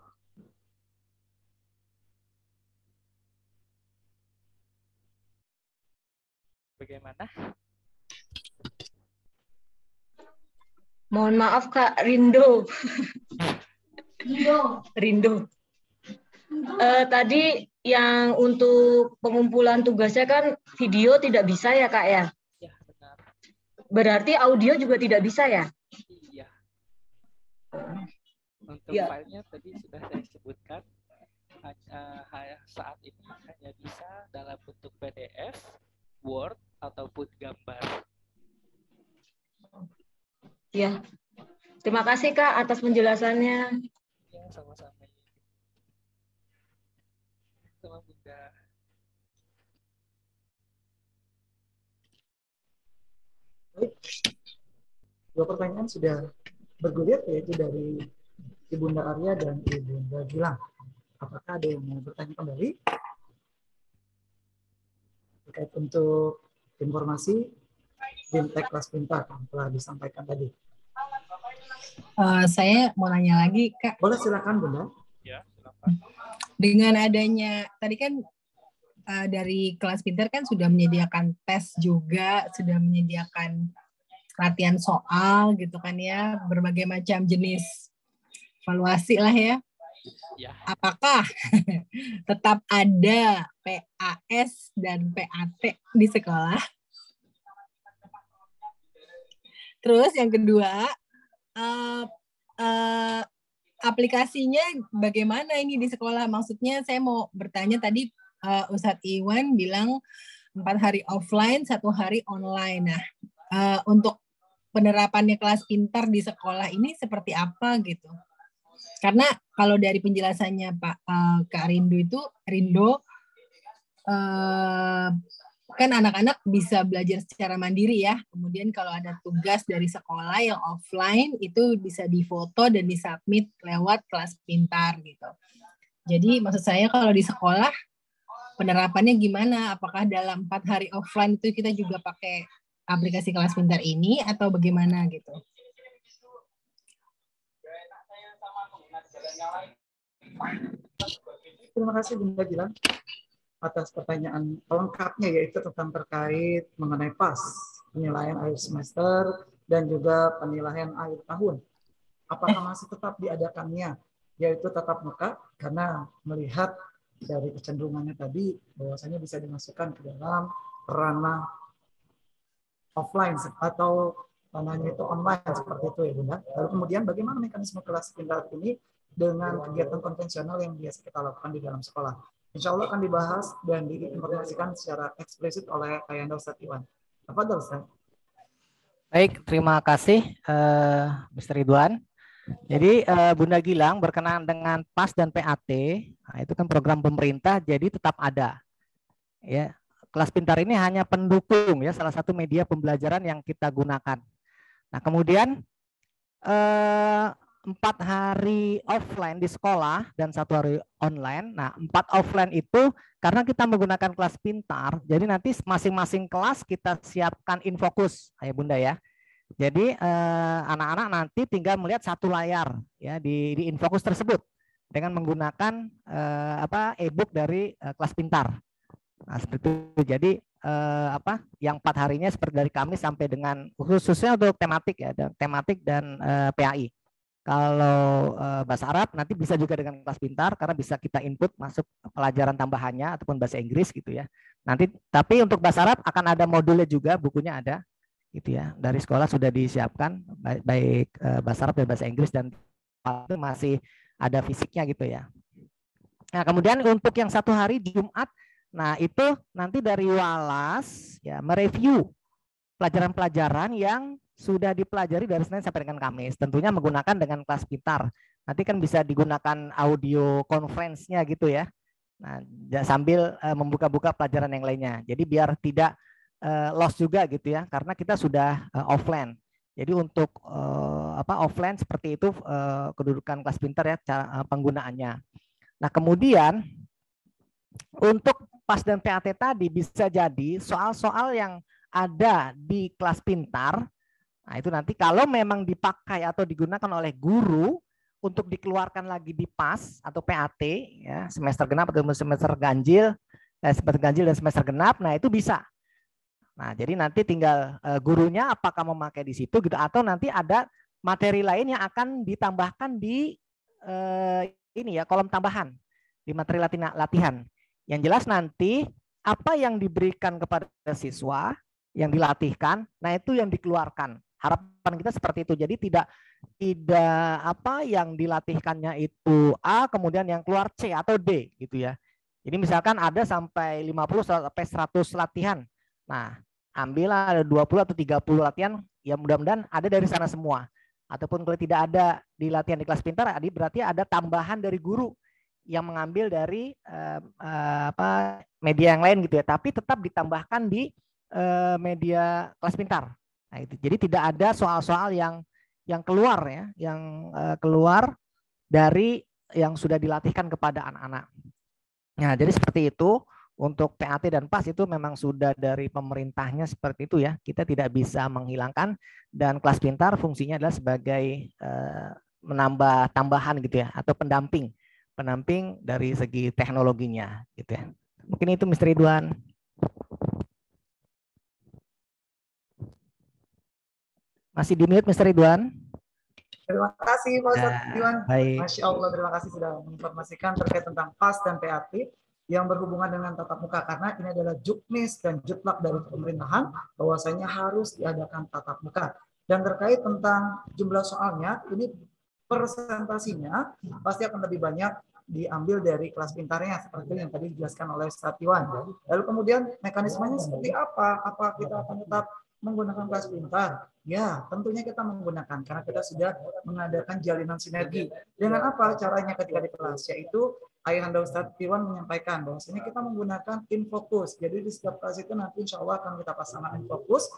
Bagaimana? Mohon maaf Kak, Rindo. Rindo. Tadi yang untuk pengumpulan tugasnya kan video tidak bisa ya Kak ya? Ya, benar. Berarti audio juga tidak bisa ya? Iya. Untuk filenya tadi sudah saya sebutkan, saat ini hanya bisa dalam bentuk PDF, Word, ataupun gambar. Ya. Terima kasih Kak atas penjelasannya. Ya, sama-sama. Sama Bunda. Baik. 2 pertanyaan sudah bergulir, yaitu dari Ibunda Arya dan Ibunda Gilang. Apakah ada yang mau bertanya kembali? Terkait untuk informasi Bimtek Kelas Pintar yang telah disampaikan tadi. Saya mau nanya lagi, Kak. Boleh, silakan Bunda. Ya, silakan. Dengan adanya, tadi kan dari Kelas Pintar kan sudah menyediakan tes juga, sudah menyediakan latihan soal gitu kan ya, berbagai macam jenis evaluasi lah ya. Ya. Apakah tetap ada PAS dan PAT di sekolah? Terus yang kedua, aplikasinya bagaimana ini di sekolah? Maksudnya saya mau bertanya tadi Ustadz Iwan bilang 4 hari offline, 1 hari online. Nah, untuk penerapannya Kelas Pintar di sekolah ini seperti apa gitu? Karena kalau dari penjelasannya Kak Rindo, kan anak-anak bisa belajar secara mandiri ya. Kemudian kalau ada tugas dari sekolah yang offline itu bisa difoto dan disubmit lewat Kelas Pintar gitu. Jadi maksud saya kalau di sekolah penerapannya gimana? Apakah dalam 4 hari offline itu kita juga pakai aplikasi Kelas Pintar ini atau bagaimana gitu? Terima kasih Bunda Gilang atas pertanyaan pelengkapnya, yaitu tentang terkait mengenai PAS, penilaian akhir semester, dan juga penilaian akhir tahun. Apakah masih tetap diadakannya, yaitu tatap muka, karena melihat dari kecenderungannya tadi, bahwasanya bisa dimasukkan ke dalam ranah offline atau ranahnya itu online, seperti itu ya Bunda. Lalu kemudian bagaimana mekanisme Kelas Pintar ini dengan kegiatan konvensional yang biasa kita lakukan di dalam sekolah? Insya Allah akan dibahas dan diinformasikan secara eksplisit oleh Ayanda Ustadz Iwan. Apa Ustadz? Baik, terima kasih Mr. Ridwan. Jadi Bunda Gilang berkenaan dengan PAS dan PAT, nah, itu kan program pemerintah, jadi tetap ada. Ya, kelas pintar ini hanya pendukung ya, salah satu media pembelajaran yang kita gunakan. Nah, kemudian 4 hari offline di sekolah dan 1 hari online. Nah, 4 offline itu karena kita menggunakan kelas pintar, jadi nanti masing-masing kelas kita siapkan infocus, ya Bunda ya. Jadi anak-anak nanti tinggal melihat satu layar ya di infocus tersebut dengan menggunakan e-book dari kelas pintar. Nah, seperti itu. Jadi yang 4 harinya seperti dari Kamis sampai dengan khususnya untuk tematik ya, tematik dan PAI. Kalau bahasa Arab nanti bisa juga dengan kelas pintar karena bisa kita input masuk pelajaran tambahannya ataupun bahasa Inggris gitu ya. Nanti tapi untuk bahasa Arab akan ada modulnya juga, bukunya ada gitu ya. Dari sekolah sudah disiapkan baik bahasa Arab dan bahasa Inggris, dan itu masih ada fisiknya gitu ya. Nah, kemudian untuk yang 1 hari Jumat, nah itu nanti dari Walas ya mereview pelajaran-pelajaran yang sudah dipelajari dari Senin sampai dengan Kamis, tentunya menggunakan dengan kelas pintar. Nanti kan bisa digunakan audio conference-nya gitu ya. Nah, sambil membuka-buka pelajaran yang lainnya. Jadi biar tidak loss juga gitu ya, karena kita sudah offline. Jadi untuk offline seperti itu kedudukan kelas pintar ya, cara penggunaannya. Nah, kemudian untuk PAS dan PAT tadi bisa jadi soal-soal yang ada di kelas pintar. Nah, itu nanti kalau memang dipakai atau digunakan oleh guru untuk dikeluarkan lagi di PAS atau PAT ya, semester genap atau semester ganjil, semester ganjil dan semester genap, nah itu bisa. Nah, jadi nanti tinggal gurunya apakah memakai di situ gitu, atau nanti ada materi lain yang akan ditambahkan di ini ya, kolom tambahan di materi latihan. Yang jelas nanti apa yang diberikan kepada siswa yang dilatihkan, nah itu yang dikeluarkan. Harapan kita seperti itu. Jadi tidak apa yang dilatihkannya itu A, kemudian yang keluar C atau D gitu ya. Jadi misalkan ada sampai 50 sampai 100 latihan. Nah, ambillah ada 20 atau 30 latihan, ya mudah-mudahan ada dari sana semua. Ataupun kalau tidak ada di latihan di kelas pintar, berarti ada tambahan dari guru yang mengambil dari media yang lain gitu ya. Tapi tetap ditambahkan di media kelas pintar. Nah, itu. Jadi tidak ada soal-soal yang keluar ya, yang keluar dari yang sudah dilatihkan kepada anak-anak. Nah, jadi seperti itu. Untuk PAT dan PAS itu memang sudah dari pemerintahnya seperti itu ya. Kita tidak bisa menghilangkan, dan kelas pintar fungsinya adalah sebagai menambah tambahan gitu ya, atau pendamping dari segi teknologinya gitu ya. Mungkin itu Mr. Ridwan. Masih di mute Mr. Ridwan? Terima kasih Pak Ustadz Ridwan. Masya Allah, terima kasih sudah menginformasikan terkait tentang PAS dan PAT yang berhubungan dengan tatap muka, karena ini adalah juknis dan juklak dari pemerintahan bahwasanya harus diadakan tatap muka. Dan terkait tentang jumlah soalnya, ini presentasinya pasti akan lebih banyak diambil dari kelas pintarnya seperti yang tadi dijelaskan oleh Ustadz Iwan. Lalu kemudian mekanismenya seperti apa? Apa kita akan tetap menggunakan kelas pintar? Ya, tentunya kita menggunakan karena kita sudah mengadakan jalinan sinergi. Dengan apa caranya ketika di kelas? Yaitu Ayahanda Ustadz Iwan menyampaikan bahwasanya kita menggunakan infocus. Jadi di setiap kelas itu nanti insya Allah akan kita pasangkan infocus.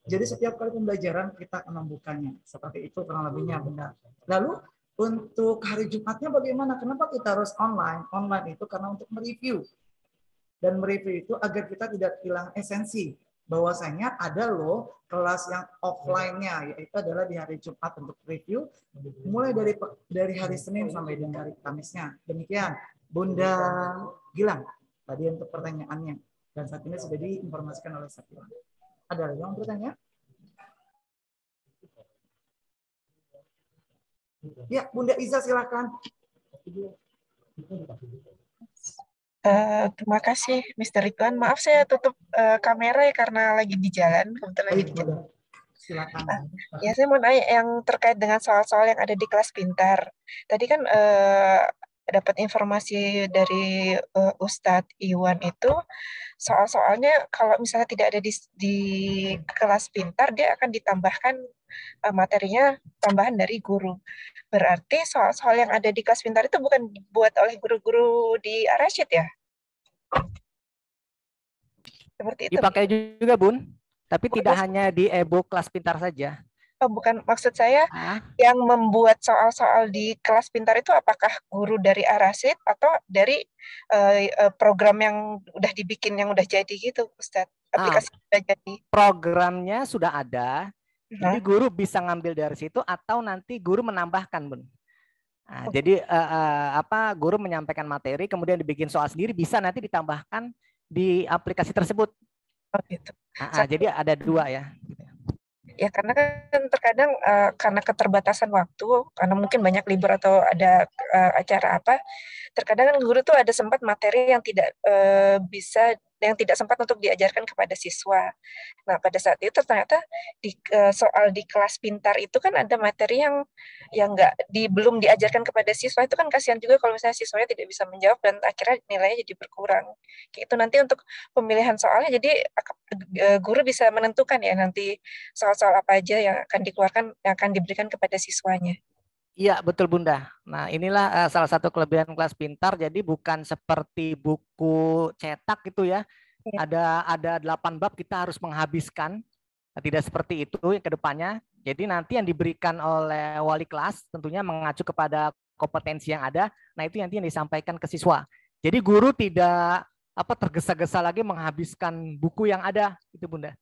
Jadi setiap kali pembelajaran kita akan membukanya. Seperti itu kurang lebihnya benar. Lalu untuk hari Jumatnya bagaimana? Kenapa kita harus online? Online itu karena untuk mereview. Dan mereview itu agar kita tidak hilang esensi. Bahwasanya ada loh kelas yang offline-nya, yaitu adalah di hari Jumat untuk review, mulai dari hari Senin sampai dengan hari Kamisnya. Demikian Bunda Gilang tadi untuk pertanyaannya, dan saat ini sudah diinformasikan oleh Satya. Ada yang bertanya? Ya, Bunda Iza silakan. Terima kasih, Mr. Ridwan. Maaf saya tutup kamera ya karena lagi di jalan. Kebetulan lagi di jalan. Silakan. Ya, saya mau nanya yang terkait dengan soal-soal yang ada di kelas pintar. Tadi kan dapat informasi dari Ustadz Iwan itu soal-soalnya kalau misalnya tidak ada di kelas pintar, dia akan ditambahkan materinya tambahan dari guru. Berarti soal-soal yang ada di kelas pintar itu bukan dibuat oleh guru-guru di Ar-Rasyid ya? Seperti itu. Dipakai juga, Bun. Tapi tidak hanya di e-book kelas pintar saja. Oh, bukan, maksud saya yang membuat soal-soal di kelas pintar itu apakah guru dari Ar-Rasyid atau dari program yang udah dibikin, yang udah jadi gitu, Ustadz? Aplikasi sudah jadi. Programnya sudah ada. Jadi guru bisa ngambil dari situ atau nanti guru menambahkan, Bun. Nah, jadi guru menyampaikan materi, kemudian dibikin soal sendiri, bisa nanti ditambahkan di aplikasi tersebut. Oh, gitu. Jadi ada 2 ya. Ya karena kan terkadang karena keterbatasan waktu, karena mungkin banyak libur atau ada acara apa, terkadang kan guru tuh ada sempat materi yang tidak yang tidak sempat untuk diajarkan kepada siswa. Nah pada saat itu ternyata soal di kelas pintar itu kan ada materi yang belum diajarkan kepada siswa, itu kan kasihan juga kalau misalnya siswanya tidak bisa menjawab dan akhirnya nilainya jadi berkurang. Kayak itu nanti untuk pemilihan soalnya, jadi guru bisa menentukan ya nanti soal-soal apa aja yang akan dikeluarkan, yang akan diberikan kepada siswanya. Iya, betul Bunda. Nah, inilah salah satu kelebihan kelas pintar. Jadi bukan seperti buku cetak gitu ya. Ada 8 bab kita harus menghabiskan. Nah, tidak seperti itu yang kedepannya. Jadi nanti yang diberikan oleh wali kelas tentunya mengacu kepada kompetensi yang ada. Nah, itu nanti yang disampaikan ke siswa. Jadi guru tidak tergesa-gesa lagi menghabiskan buku yang ada, itu Bunda.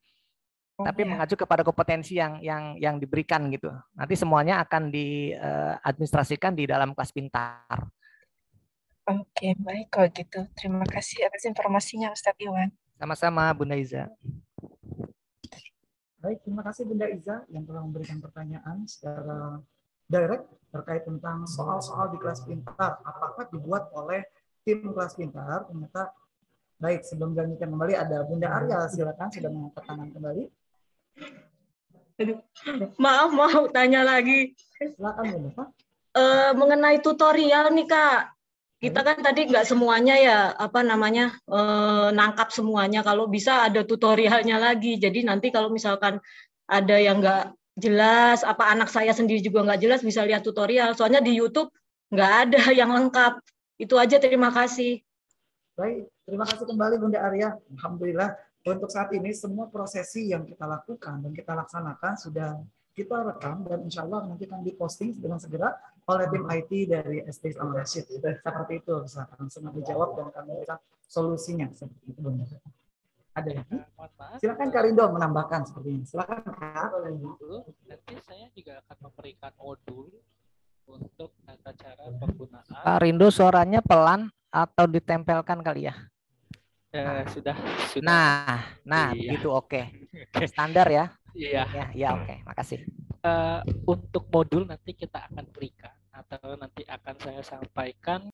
Tapi mengacu kepada kompetensi yang diberikan gitu. Nanti semuanya akan diadministrasikan di dalam kelas pintar. Oke, baik kalau gitu. Terima kasih atas informasinya Ustadz Iwan. Sama-sama Bunda Iza. Baik, terima kasih Bunda Iza yang telah memberikan pertanyaan secara direct terkait tentang soal-soal di kelas pintar. Apakah dibuat oleh tim kelas pintar? Ternyata baik, sebelum dilanjutkan kembali ada Bunda Arya, silakan sudah mengangkat tangan kembali. Maaf, mau tanya lagi. Silakan Bunda. Mengenai tutorial nih Kak, kita kan tadi nggak semuanya ya nangkap semuanya. Kalau bisa ada tutorialnya lagi. Jadi nanti kalau misalkan ada yang nggak jelas, anak saya sendiri juga nggak jelas, bisa lihat tutorial. Soalnya di YouTube nggak ada yang lengkap. Itu aja, terima kasih. Baik, terima kasih kembali Bunda Arya. Alhamdulillah. Untuk saat ini semua prosesi yang kita lakukan dan kita laksanakan sudah kita rekam dan insya Allah nanti akan diposting dengan segera oleh tim IT dari SD Islam Ar-Rasyid. Seperti itu, bisa langsung dijawab dan kami berikan solusinya seperti itu Bunda. Ada lagi? Silakan Kak Rindo menambahkan seperti ini. Silakan Kak. Nanti saya juga akan memberikan modul untuk tata cara penggunaan. Kak Rindo suaranya pelan atau ditempelkan kali ya? Sudah. Nah, iya. begitu oke. Standar ya? Iya. Ya oke, makasih. Untuk modul nanti kita akan berikan atau nanti akan saya sampaikan